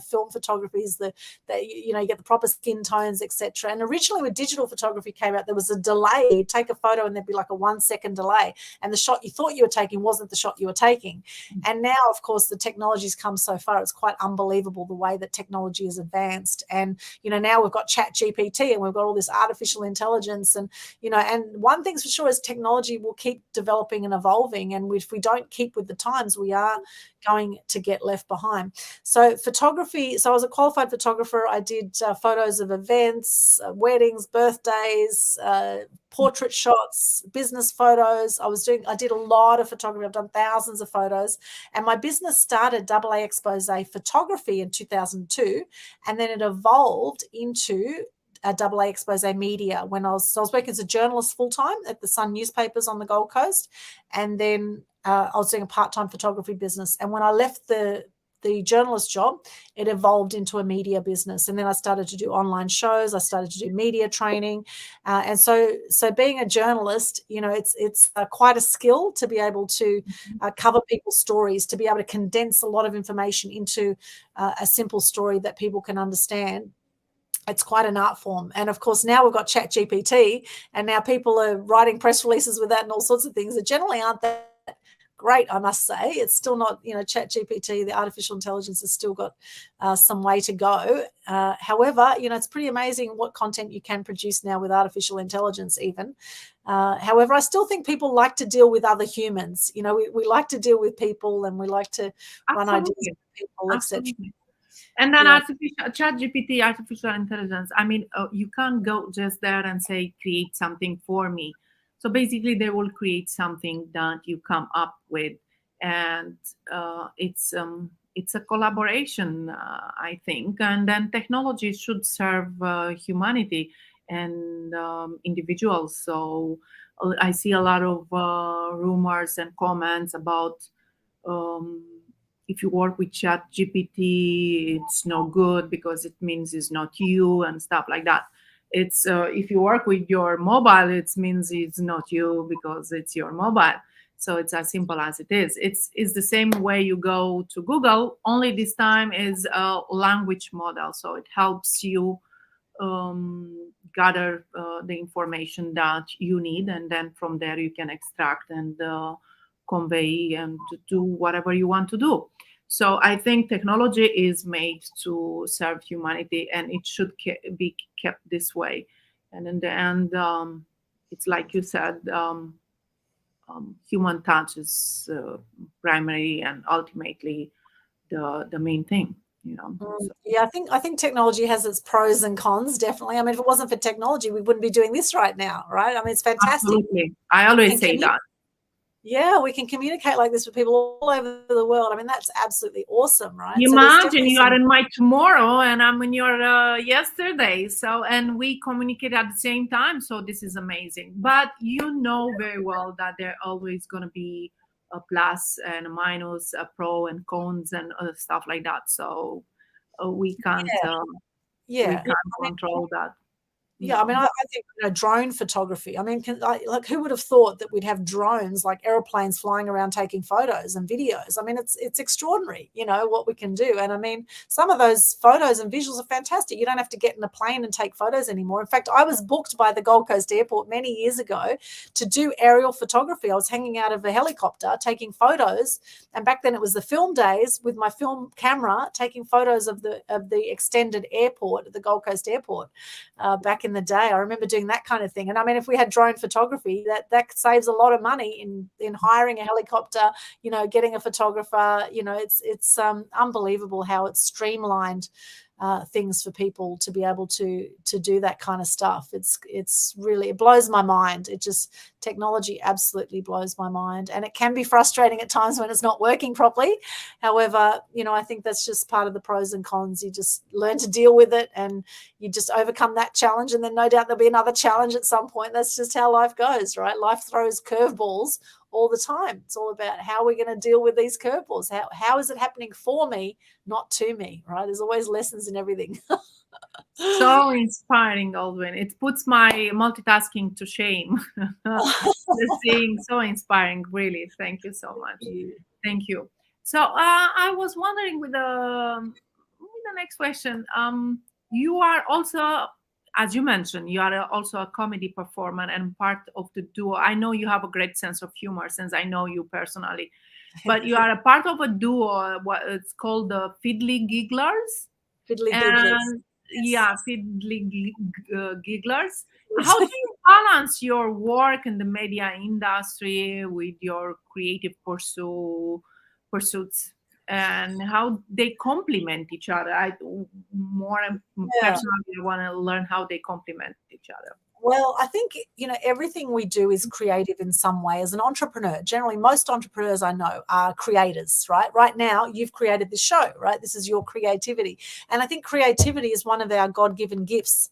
film photography is you get the proper skin tones, etc. And originally when digital photography came out, there was a delay. You'd take a photo and there'd be like a 1 second delay. And the shot you thought you were taking wasn't the shot you were taking. And now, of course, the technology's come so far. It's quite unbelievable the way that technology has advanced. And, now we've got Chat GPT and we've got all this artificial intelligence. And, and one thing's for sure is technology will keep developing and evolving. And if we don't keep with the times, we are going to get left behind. So photography, so I was a qualified photographer. I did photos of events, weddings, birthdays, portrait shots, business photos. I did a lot of photography. I've done thousands of photos. And my business started AA Xposé Photography in 2002. And then it evolved into AA Xposé Media when I was working as a journalist full-time at the Sun newspapers on the Gold Coast. And then I was doing a part-time photography business. And when I left the the journalist job, it evolved into a media business. And then I started to do online shows. I started to do media training. And so being a journalist, it's quite a skill to be able to cover people's stories, to be able to condense a lot of information into a simple story that people can understand. It's quite an art form. And of course, now we've got ChatGPT, and now people are writing press releases with that and all sorts of things that generally aren't that great, I must say. It's still not, ChatGPT, the artificial intelligence has still got some way to go. However, it's pretty amazing what content you can produce now with artificial intelligence even. However, I still think people like to deal with other humans. We like to deal with people, and we like to run ideas with people, etc.
And then ChatGPT, artificial intelligence, you can't go just there and say, create something for me. So basically, they will create something that you come up with. And it's a collaboration, I think. And then technology should serve humanity and individuals. So I see a lot of rumors and comments about if you work with ChatGPT, it's no good because it means it's not you and stuff like that. It's if you work with your mobile, it means it's not you because it's your mobile. So it's as simple as it is. It's the same way you go to Google, only this time is a language model. So it helps you gather the information that you need, and then from there you can extract and convey and to do whatever you want to do. So I think technology is made to serve humanity, and it should be kept this way. And in the end, it's like you said, human touch is primary and ultimately the main thing. So.
Yeah, I think technology has its pros and cons, definitely. If it wasn't for technology, we wouldn't be doing this right now, right? It's fantastic.
Absolutely. I always say that.
Yeah, we can communicate like this with people all over the world. That's absolutely awesome, right?
Imagine you are in my tomorrow and I'm in your yesterday. So, and we communicate at the same time. So this is amazing. But you know very well that there always going to be a plus and a minus, a pro and cons and other stuff like that. So we can't, we can't control that.
Yeah, I think drone photography. Who would have thought that we'd have drones, like airplanes, flying around taking photos and videos? It's extraordinary, what we can do. And some of those photos and visuals are fantastic. You don't have to get in a plane and take photos anymore. In fact, I was booked by the Gold Coast Airport many years ago to do aerial photography. I was hanging out of a helicopter taking photos, and back then it was the film days with my film camera taking photos of the extended airport at the Gold Coast Airport back in the day. I remember doing that kind of thing. And if we had drone photography, that saves a lot of money in hiring a helicopter, getting a photographer. It's unbelievable how it's streamlined things for people to be able to do that kind of stuff. It's really, it blows my mind. Technology absolutely blows my mind, and it can be frustrating at times when it's not working properly. However, I think that's just part of the pros and cons. You just learn to deal with it, and you just overcome that challenge, and then no doubt there'll be another challenge at some point. That's just how life goes, right? Life throws curveballs all the time. It's all about how we're going to deal with these curveballs. How is it happening for me, not to me, right? There's always lessons in everything.
So inspiring, Aldwyn. It puts my multitasking to shame. Seeing so inspiring, really. Thank you so much. Thank you. So I was wondering with the next question. You are also, as you mentioned, you are also a comedy performer and part of the duo. I know you have a great sense of humor since I know you personally, but you are a part of a duo. What it's called the Fiddly Gigglers.
Fiddly Gigglers.
Yeah, Fiddly Gigglers. How do you balance your work in the media industry with your creative pursuits, and how they complement each other? Personally, I want to learn how they complement each other.
Well, I think, everything we do is creative in some way. As an entrepreneur, generally, most entrepreneurs I know are creators, right? Right now, you've created this show, right? This is your creativity. And I think creativity is one of our God-given gifts,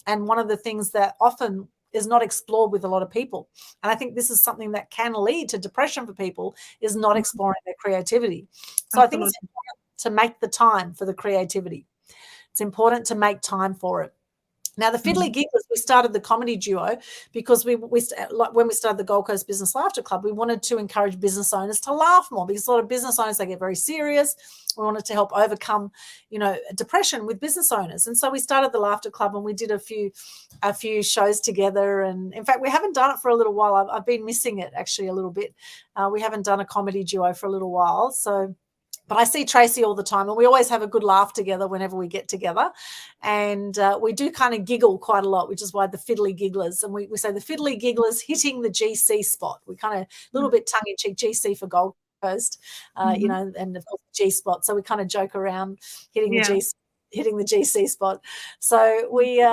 and one of the things that often is not explored with a lot of people. And I think this is something that can lead to depression for people, is not exploring their creativity. So I think it's important to make the time for the creativity. It's important to make time for it. Now, the Fiddly Gigglers, we started the comedy duo because like when we started the Gold Coast Business Laughter Club, we wanted to encourage business owners to laugh more, because a lot of business owners, they get very serious. We wanted to help overcome, depression with business owners. And so we started the Laughter Club, and we did a few shows together. And in fact, we haven't done it for a little while. I've been missing it actually a little bit. We haven't done a comedy duo for a little while. But I see Tracy all the time, and we always have a good laugh together whenever we get together. And we do kind of giggle quite a lot, which is why the Fiddly Gigglers. And we say the Fiddly Gigglers hitting the GC spot. We kind of a little bit tongue-in-cheek, GC for Gold Coast, and of course G spot. So we kind of joke around hitting the GC spot. So we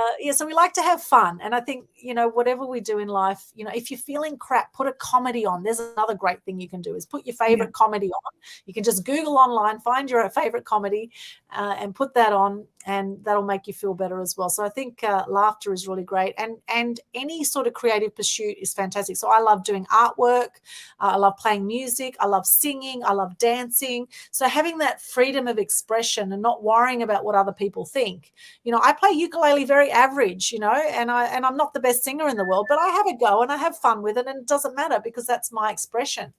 like to have fun. And I think, whatever we do in life, if you're feeling crap, put a comedy on. There's another great thing you can do, is put your favorite comedy on. You can just Google online, find your favorite comedy, and put that on, and that'll make you feel better as well. So I think laughter is really great, and any sort of creative pursuit is fantastic. So I love doing artwork. I love playing music. I love singing. I love dancing. So having that freedom of expression and not worrying about what other people think. I play ukulele very average, and I'm not the best singer in the world, but I have a go and I have fun with it, and it doesn't matter, because that's my expression.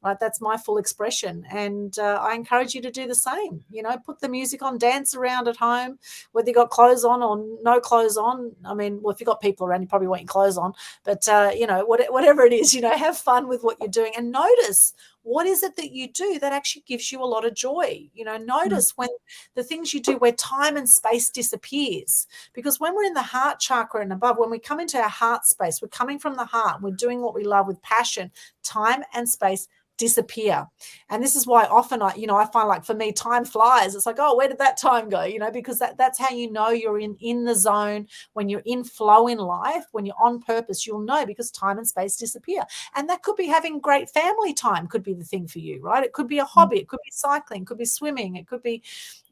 Right, that's my full expression, and I encourage you to do the same. Put the music on, dance around at home, whether you got clothes on or no clothes on. I mean, well, if you've got people around, you probably want your clothes on, but whatever it is, have fun with what you're doing, and notice what is it that you do that actually gives you a lot of joy. Notice when the things you do where time and space disappears, because when we're in the heart chakra and above, when we come into our heart space, we're coming from the heart, we're doing what we love with passion, time and space disappear. And this is why often I find, like, for me, time flies. It's like, oh, where did that time go? Because that's how you're in the zone. When you're in flow in life, when you're on purpose, you'll know, because time and space disappear. And that could be having great family time, could be the thing for you, right? It could be a hobby, it could be cycling, it could be swimming, it could be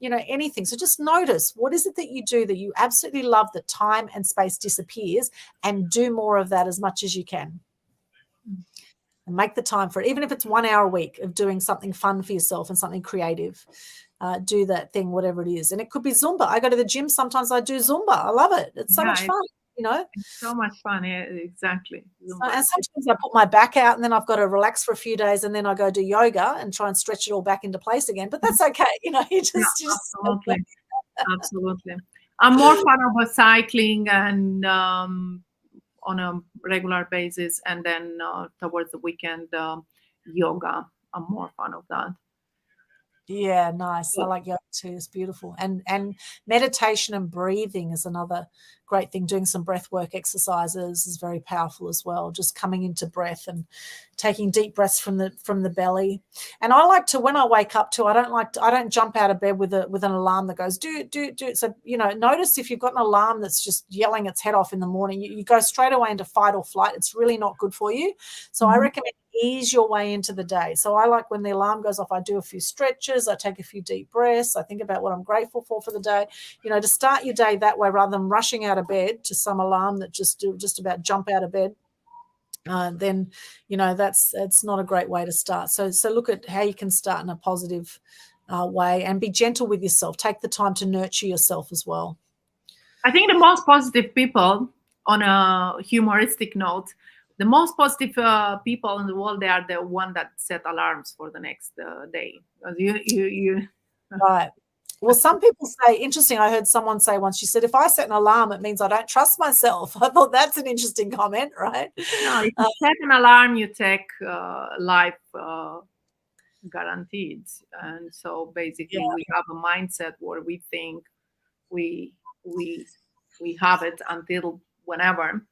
anything. So just notice, what is it that you do that you absolutely love, that time and space disappears, and do more of that as much as you can. And make the time for it, even if it's 1 hour a week of doing something fun for yourself and something creative. Do that thing, whatever it is. And it could be Zumba. I go to the gym, sometimes I do Zumba. I love it. It's so much fun,
It's so much fun. Yeah, exactly.
And sometimes I put my back out, and then I've got to relax for a few days, and then I go do yoga and try and stretch it all back into place again. But that's okay.
Absolutely. Absolutely. I'm more fan of cycling and on a regular basis, and then towards the weekend, yoga. I'm more fan of that.
Yeah, nice. I like yoga too. It's beautiful. And meditation and breathing is another great thing. Doing some breath work exercises is very powerful as well. Just coming into breath and taking deep breaths from the belly. And I like to, when I wake up too, I don't jump out of bed with an alarm that goes do. So notice if you've got an alarm that's just yelling its head off in the morning, you go straight away into fight or flight. It's really not good for you. So I recommend ease your way into the day. So I like, when the alarm goes off, I do a few stretches, I take a few deep breaths, I think about what I'm grateful for the day, to start your day that way, rather than rushing out of bed to some alarm that just about jump out of bed. Then that's not a great way to start. So look at how you can start in a positive way, and be gentle with yourself. Take the time to nurture yourself as well.
I think the most positive people, on a humoristic note, the most positive people in the world, they are the one that set alarms for the next day. You
Right. Well, some people say, interesting, I heard someone say once, she said, if I set an alarm, it means I don't trust myself. I thought that's an interesting comment, right?
No, if you set an alarm, you take life guaranteed. And so basically we have a mindset where we think we have it until whenever,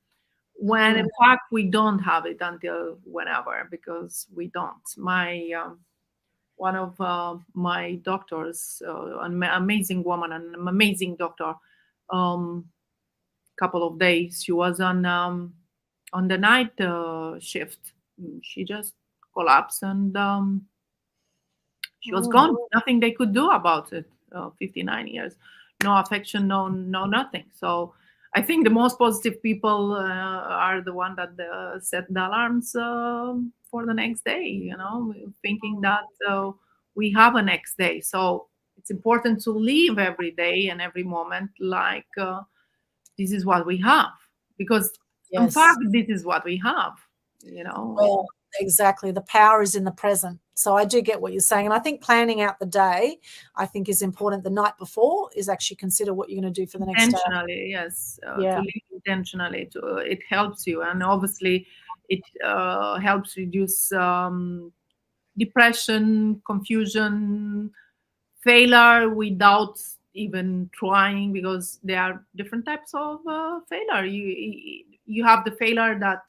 when in fact we don't have it until whenever, because we don't. One of my doctors, an amazing woman, an amazing doctor, couple of days she was on the night shift. She just collapsed, and she was gone. Nothing they could do about it. 59 years, no affection, no nothing. So I think the most positive people are the one that set the alarms for the next day, thinking that we have a next day. So It's important to live every day and every moment like this is what we have, because in
Yes.
fact this is what we have, you know.
Well, exactly. The power is in the present. So I do get what you're saying. And I think planning out the day, I think, is important. The night before is actually consider what you're going to do for the next day.
Intentionally, yes, to
Yeah.
live intentionally, it helps you, and obviously it helps reduce depression, confusion, failure without even trying, because there are different types of failure. You have the failure that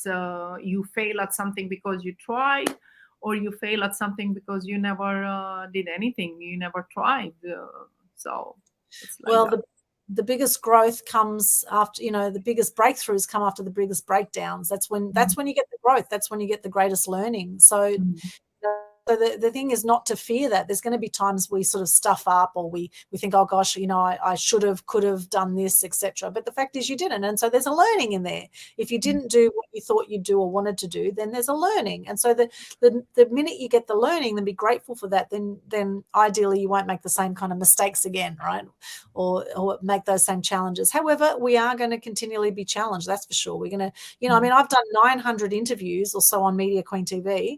you fail at something because you tried, or you fail at something because you never did anything, you never tried. So it's like
Well,
that.
the biggest growth comes after, the biggest breakthroughs come after the biggest breakdowns. That's when you get the growth. That's when you get the greatest learning. So so the thing is not to fear that. There's going to be times we sort of stuff up, or we think, oh gosh, I should have, could have done this, etc. But the fact is you didn't. And so there's a learning in there. If you didn't do what you thought you'd do or wanted to do, then there's a learning. And so the minute you get the learning, then be grateful for that. Then ideally you won't make the same kind of mistakes again, right? Or make those same challenges. However, we are going to continually be challenged. That's for sure. We're going to, I mean, I've done 900 interviews or so on Media Queen TV.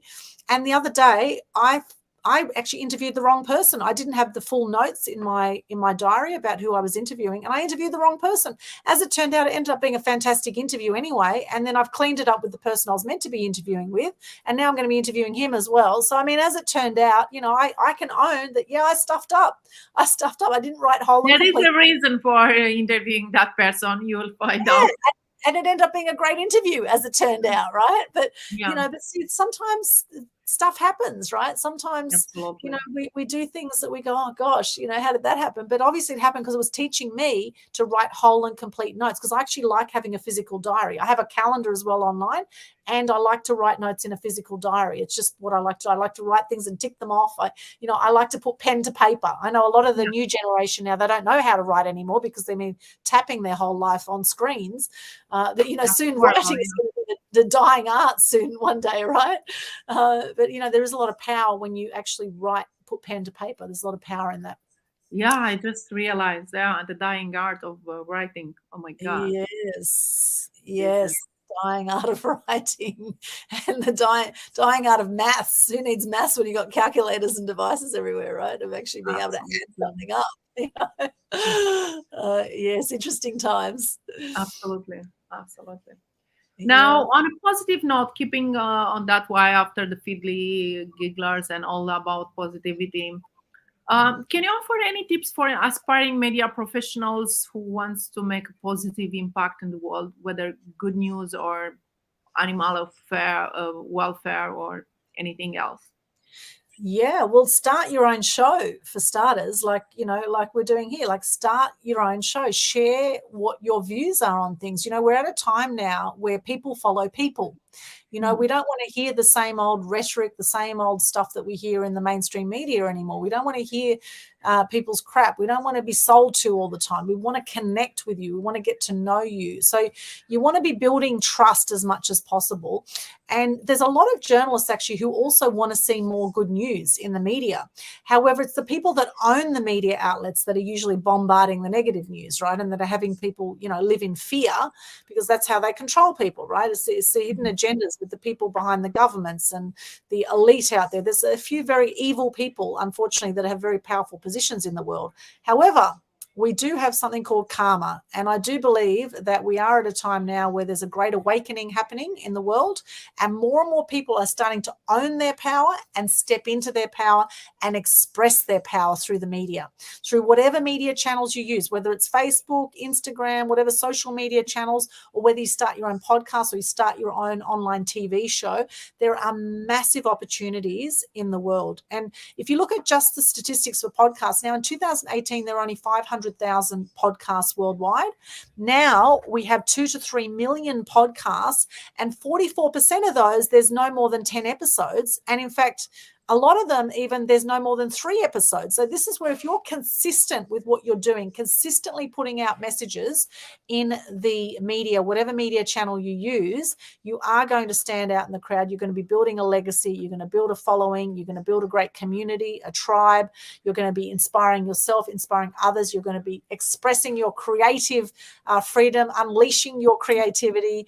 And the other day, I actually interviewed the wrong person. I didn't have the full notes in my diary about who I was interviewing, and I interviewed the wrong person. As it turned out, it ended up being a fantastic interview anyway, and then I've cleaned it up with the person I was meant to be interviewing with, and now I'm going to be interviewing him as well. So, I mean, as it turned out, I can own that, yeah, I stuffed up. I didn't write whole and
There is
complete.
a reason for interviewing that person, you will find out.
And it ended up being a great interview, as it turned out, right? But but see, sometimes stuff happens, right? Sometimes
Absolutely.
we do things that we go, oh gosh, how did that happen? But obviously it happened because it was teaching me to write whole and complete notes, because I actually like having a physical diary. I have a calendar as well online, and I like to write notes in a physical diary. It's just what I like to. I like to write things and tick them off. I like to put pen to paper. I know a lot of the new generation now, they don't know how to write anymore because they've been tapping their whole life on screens. But soon writing is going to be the dying art soon one day, right? But there is a lot of power when you actually put pen to paper. There's a lot of power in that.
Yeah, I just realized the dying art of writing. Oh my God.
Yes. Dying art of writing, and the dying art of maths. Who needs maths when you got calculators and devices everywhere, right? Of actually being able to add something up. Yes, interesting times.
Absolutely. Now, on a positive note, keeping on that why after the fiddly gigglers and all about positivity, can you offer any tips for aspiring media professionals who wants to make a positive impact in the world, whether good news or animal welfare or anything else?
Yeah, well, start your own show for starters, like we're doing here. Like, start your own show, share what your views are on things. We're at a time now where people follow people. We don't want to hear the same old rhetoric, the same old stuff that we hear in the mainstream media anymore. We don't want to hear people's crap. We don't want to be sold to all the time. We want to connect with you. We want to get to know you. So you want to be building trust as much as possible. And there's a lot of journalists actually who also want to see more good news in the media. However, it's the people that own the media outlets that are usually bombarding the negative news, right? And that are having people, live in fear, because that's how they control people, right? It's the hidden agendas with the people behind the governments and the elite out there. There's a few very evil people, unfortunately, that have very powerful positions in the world. However, we do have something called karma. And I do believe that we are at a time now where there's a great awakening happening in the world, and more people are starting to own their power and step into their power and express their power through the media, through whatever media channels you use, whether it's Facebook, Instagram, whatever social media channels, or whether you start your own podcast or you start your own online TV show. There are massive opportunities in the world. And if you look at just the statistics for podcasts, now in 2018, there are only 500,000 podcasts worldwide. Now we have 2 to 3 million podcasts, and 44% of those, there's no more than 10 episodes. And in fact, A lot of them, even there's no more than 3 episodes. So this is where if you're consistent with what you're doing, consistently putting out messages in the media, whatever media channel you use, you are going to stand out in the crowd. You're going to be building a legacy. You're going to build a following. You're going to build a great community, a tribe. You're going to be inspiring yourself, inspiring others. You're going to be expressing your creative freedom, unleashing your creativity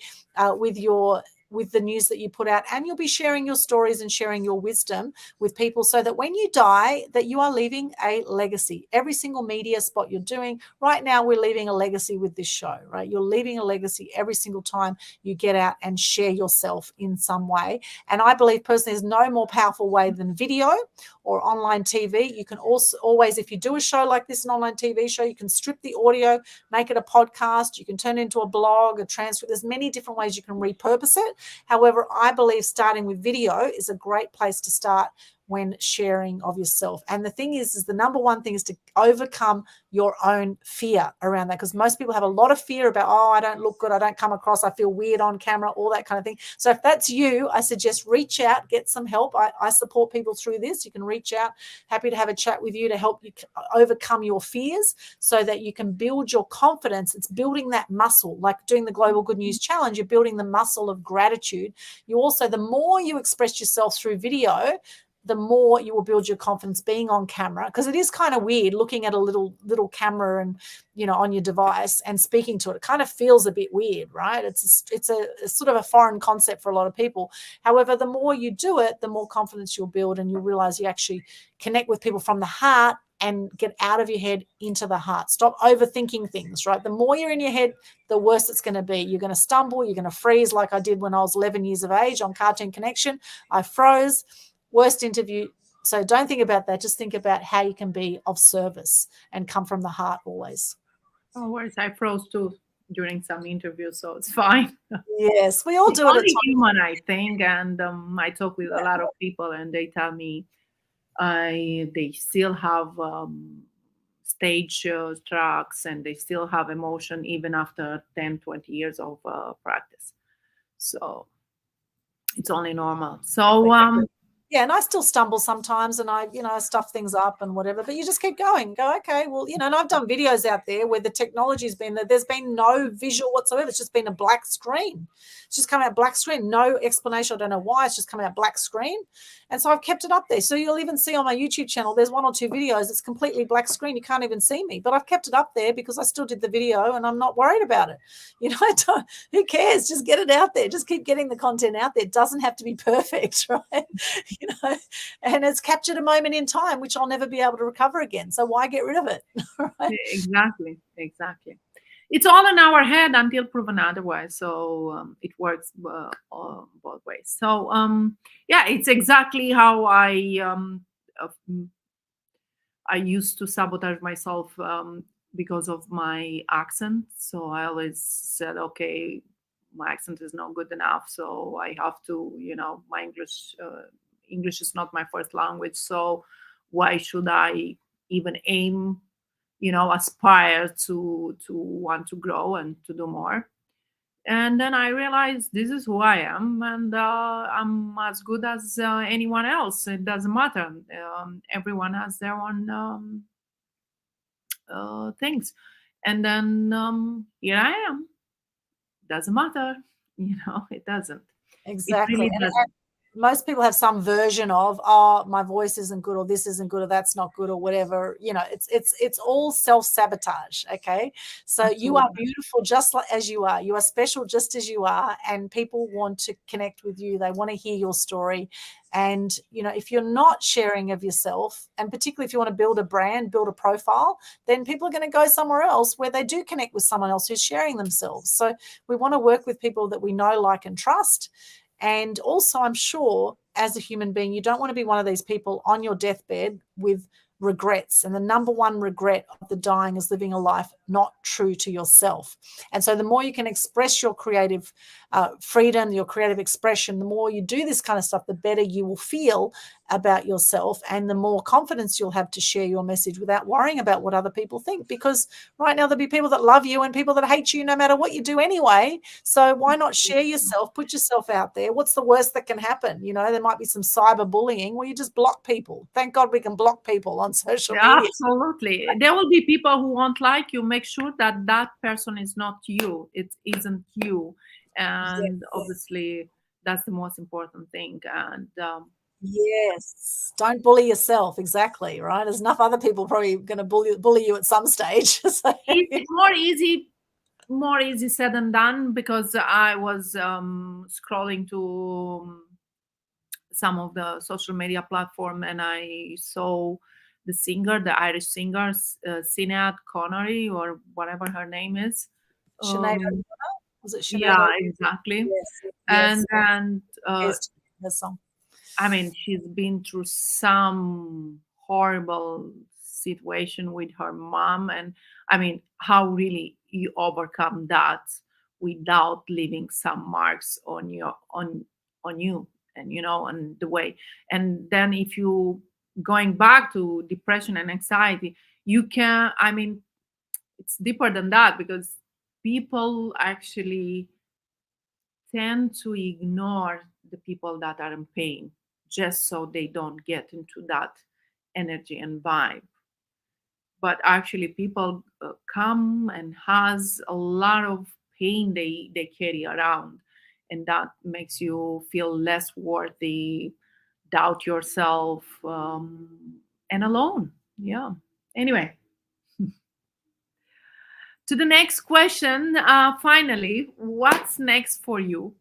with the news that you put out, and you'll be sharing your stories and sharing your wisdom with people so that when you die, that you are leaving a legacy. Every single media spot you're doing right now, we're leaving a legacy with this show, right? You're leaving a legacy every single time you get out and share yourself in some way. And I believe personally there's no more powerful way than video or online TV. You can also always, if you do a show like this, an online TV show, you can strip the audio, make it a podcast, you can turn it into a blog, a transcript. There's many different ways you can repurpose it. However, I believe starting with video is a great place to start when sharing of yourself. And the thing is the number one thing is to overcome your own fear around that, because most people have a lot of fear about, oh, I don't look good, I don't come across, I feel weird on camera, all that kind of thing. So if that's you, I suggest reach out, get some help. I support people through this. You can reach out, happy to have a chat with you to help you overcome your fears so that you can build your confidence. It's building that muscle, like doing the Global Good News Challenge, you're building the muscle of gratitude. You also, the more you express yourself through video, the more you will build your confidence being on camera, because it is kind of weird looking at a little camera and, you know, on your device and speaking to it. It kind of feels a bit weird, right? It's a sort of a foreign concept for a lot of people. However, the more you do it, the more confidence you'll build, and you'll realize you actually connect with people from the heart and get out of your head into the heart. Stop overthinking things, right? The more you're in your head, the worse it's going to be. You're going to stumble, you're going to freeze, like I did when I was 11 years of age on Cartoon Connection. I froze. Worst interview. So don't think about that. Just think about how you can be of service and come from the heart always.
No worries. I froze too during some interviews, so it's fine.
Yes, we all
It's
do it at
only
times.
human, I think. And I talk with a lot of people, and they tell me they still have stage tracks, and they still have emotion even after 10, 20 years of practice. So it's only normal. So
yeah, and I still stumble sometimes, and I stuff things up and whatever, but you just keep going. Go, okay, well, and I've done videos out there where the technology's been that there's been no visual whatsoever. It's just been a black screen. It's just coming out black screen, no explanation. I don't know why. It's just coming out black screen. And so I've kept it up there. So you'll even see on my YouTube channel, there's 1 or 2 videos. It's completely black screen. You can't even see me, but I've kept it up there because I still did the video and I'm not worried about it. Who cares? Just get it out there. Just keep getting the content out there. It doesn't have to be perfect, right? And it's captured a moment in time, which I'll never be able to recover again. So why get rid of it? Right?
Exactly. It's all in our head until proven otherwise. So it works both ways. So yeah, it's exactly how I used to sabotage myself because of my accent. So I always said, okay, my accent is not good enough, so I have to, my English is not my first language, so why should I even aim, aspire to want to grow and to do more? And then I realized this is who I am, and I'm as good as anyone else. It doesn't matter. Everyone has their own things. And then here I am. Doesn't matter. It doesn't.
Exactly.
It really doesn't.
Most people have some version of, oh, my voice isn't good, or this isn't good, or that's not good, or whatever. It's all self-sabotage. Okay. So
Absolutely.
You are beautiful just as you are. You are special just as you are. And people want to connect with you. They want to hear your story. And, if you're not sharing of yourself, and particularly if you want to build a brand, build a profile, then people are going to go somewhere else where they do connect with someone else who's sharing themselves. So we want to work with people that we know, like, and trust. And also, I'm sure as a human being, you don't want to be one of these people on your deathbed with regrets. And the number one regret of the dying is living a life not true to yourself. And so the more you can express your creative freedom, your creative expression, the more you do this kind of stuff, the better you will feel about yourself, and the more confidence you'll have to share your message without worrying about what other people think. Because right now there'll be people that love you and people that hate you no matter what you do anyway. So why not share yourself, put yourself out there? What's the worst that can happen? You know, there might be some cyber bullying where you just block people. Thank God we can block people on social media.
Absolutely. There will be people who won't like you. Make sure that that person is not you. It isn't you. And obviously, that's the most important thing. And
Yes. Don't bully yourself. Exactly. Right. There's enough other people probably going to bully you at some stage. So.
it's more easy said than done, because I was scrolling to some of the social media platform, and I saw the singer, the Irish singer, Sinead Connery, or whatever her name is.
Sinead O'Connor? Was it Sinead
Yeah,
O'Connor?
exactly.
Yes.
And
Yes, the song.
I mean, she's been through some horrible situation with her mom, and I mean, how really you overcome that without leaving some marks on your on you, and and the way. And then if you going back to depression and anxiety, you can. I mean, it's deeper than that, because people actually tend to ignore the people that are in pain, just so they don't get into that energy and vibe. But actually people come and has a lot of pain they carry around, and that makes you feel less worthy, doubt yourself, and alone. Yeah. Anyway, to the next question. Finally, what's next for you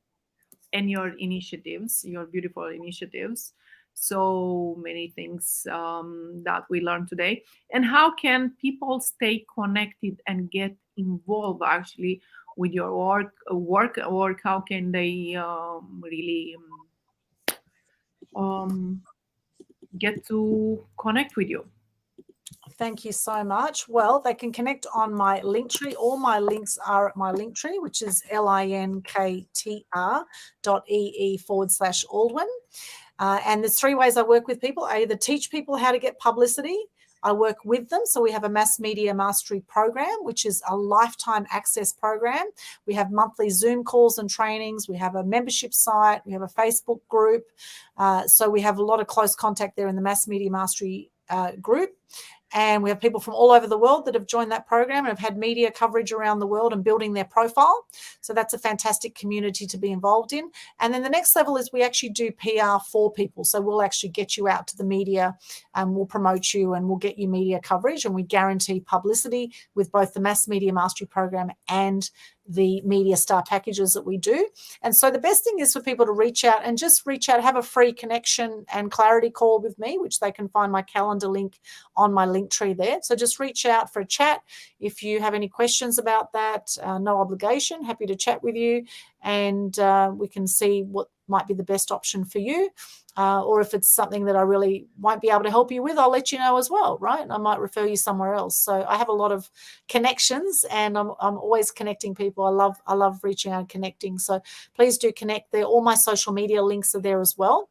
and your initiatives, your beautiful initiatives? So many things that we learned today. And how can people stay connected and get involved actually with your work? How can they really um, get to connect with you?
Thank you so much. Well, they can connect on my Linktree. All my links are at my Linktree, which is linktr.ee/Aldwyn. And there's 3 ways I work with people. I either teach people how to get publicity, I work with them. So we have a mass media mastery program, which is a lifetime access program. We have monthly Zoom calls and trainings. We have a membership site. We have a Facebook group. So we have a lot of close contact there in the mass media mastery group. And we have people from all over the world that have joined that program and have had media coverage around the world and building their profile. So that's a fantastic community to be involved in. And then the next level is we actually do PR for people. So we'll actually get you out to the media and we'll promote you and we'll get you media coverage, and we guarantee publicity with both the Mass Media Mastery Program and the media star packages that we do. And so the best thing is for people to reach out, have a free connection and clarity call with me, which they can find my calendar link on my Linktree there. So just reach out for a chat. If you have any questions about that, no obligation, happy to chat with you, and we can see what might be the best option for you. Or if it's something that I really won't be able to help you with, I'll let you know as well, right? I might refer you somewhere else. So I have a lot of connections, and I'm always connecting people. I love reaching out and connecting. So please do connect there. All my social media links are there as well.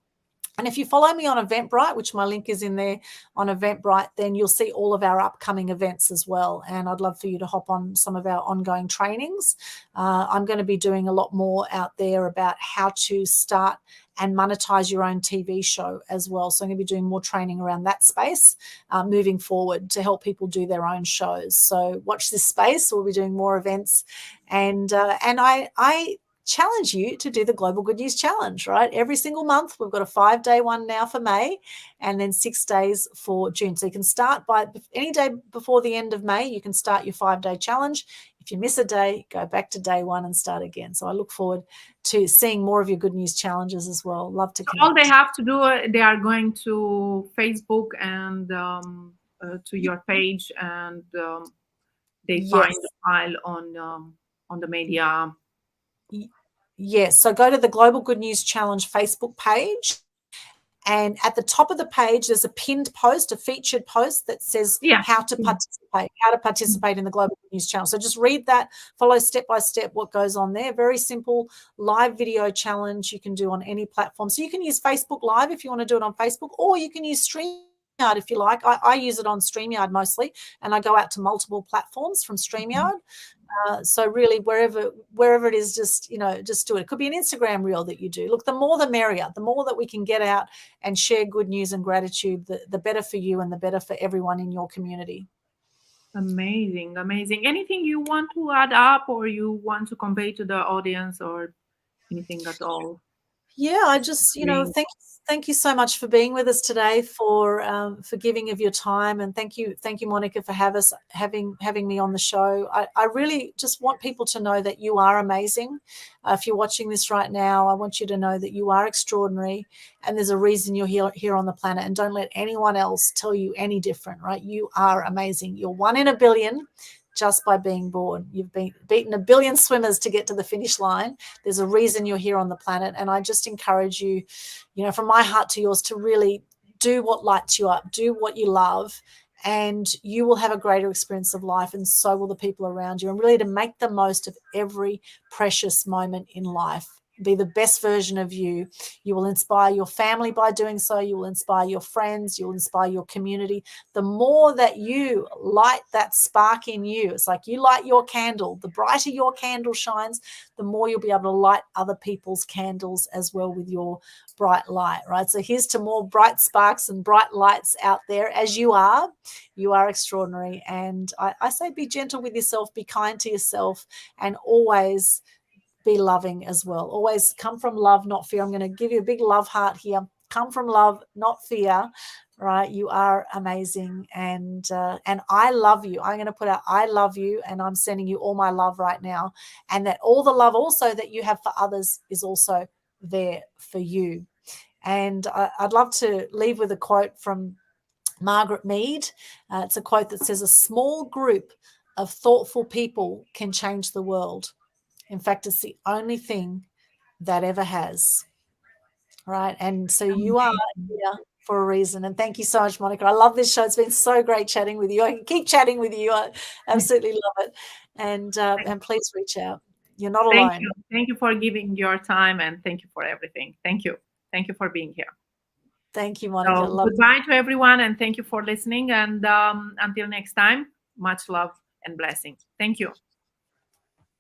And if you follow me on Eventbrite, which my link is in there on Eventbrite, then you'll see all of our upcoming events as well. And I'd love for you to hop on some of our ongoing trainings. I'm going to be doing a lot more out there about how to start and monetize your own TV show as well. So I'm going to be doing more training around that space moving forward to help people do their own shows. So watch this space. We'll be doing more events. And I challenge you to do the Global Good News Challenge, right? Every single month. We've got a 5-day one now for May, and then 6 days for June. So you can start by any day before the end of May. You can start your 5-day challenge. If you miss a day, go back to day 1 and start again. So I look forward to seeing more of your good news challenges as well. Love to connect.
All they have to do, they are going to Facebook and to your page, and they find the file on the media.
Yes. So go to the Global Good News Challenge Facebook page, And at the top of the page, there's a pinned post, a featured post that says how to participate in the Global News Channel. So just read that, follow step by step what goes on there. Very simple live video challenge you can do on any platform. So you can use Facebook Live if you want to do it on Facebook, or you can use StreamYard if you like. I use it on StreamYard mostly, and I go out to multiple platforms from StreamYard. So really, wherever it is, just do it. It could be an Instagram reel that you do. Look, the more the merrier. The more that we can get out and share good news and gratitude, the better for you and the better for everyone in your community.
Amazing. Anything you want to add up, or you want to convey to the audience, or anything at all?
Yeah, I just, thank you so much for being with us today, for giving of your time, and thank you, Monica, for having me on the show. I really just want people to know that you are amazing. If you're watching this right now, I want you to know that you are extraordinary, and there's a reason you're here on the planet. And don't let anyone else tell you any different. Right? You are amazing. You're 1 in a billion. Just by being born. You've beaten a billion swimmers to get to the finish line. There's a reason you're here on the planet. And I just encourage you, from my heart to yours, to really do what lights you up, do what you love, and you will have a greater experience of life, and so will the people around you. And really to make the most of every precious moment in life. Be the best version of you. You will inspire your family by doing so. You will inspire your friends. You will inspire your community. The more that you light that spark in you, it's like you light your candle. The brighter your candle shines, the more you'll be able to light other people's candles as well with your bright light, right? So here's to more bright sparks and bright lights out there as you are. You are extraordinary. And I say be gentle with yourself, be kind to yourself, and always be loving as well. Always come from love, not fear. I'm going to give you a big love heart here. Come from love, not fear, right? You are amazing. And I love you. I'm going to put out, I love you, and I'm sending you all my love right now. And that all the love also that you have for others is also there for you. And I'd love to leave with a quote from Margaret Mead. It's a quote that says, "A small group of thoughtful people can change the world. In fact, it's the only thing that ever has." Right. And so you are here for a reason. And thank you so much, Monica. I love this show. It's been so great chatting with you. I can keep chatting with you. I absolutely love it. And please reach out. You're not alone.
Thank you for giving your time, and thank you for everything. Thank you for being here.
Thank you, Monica.
So, goodbye to everyone, and thank you for listening. And until next time, much love and blessing. Thank you.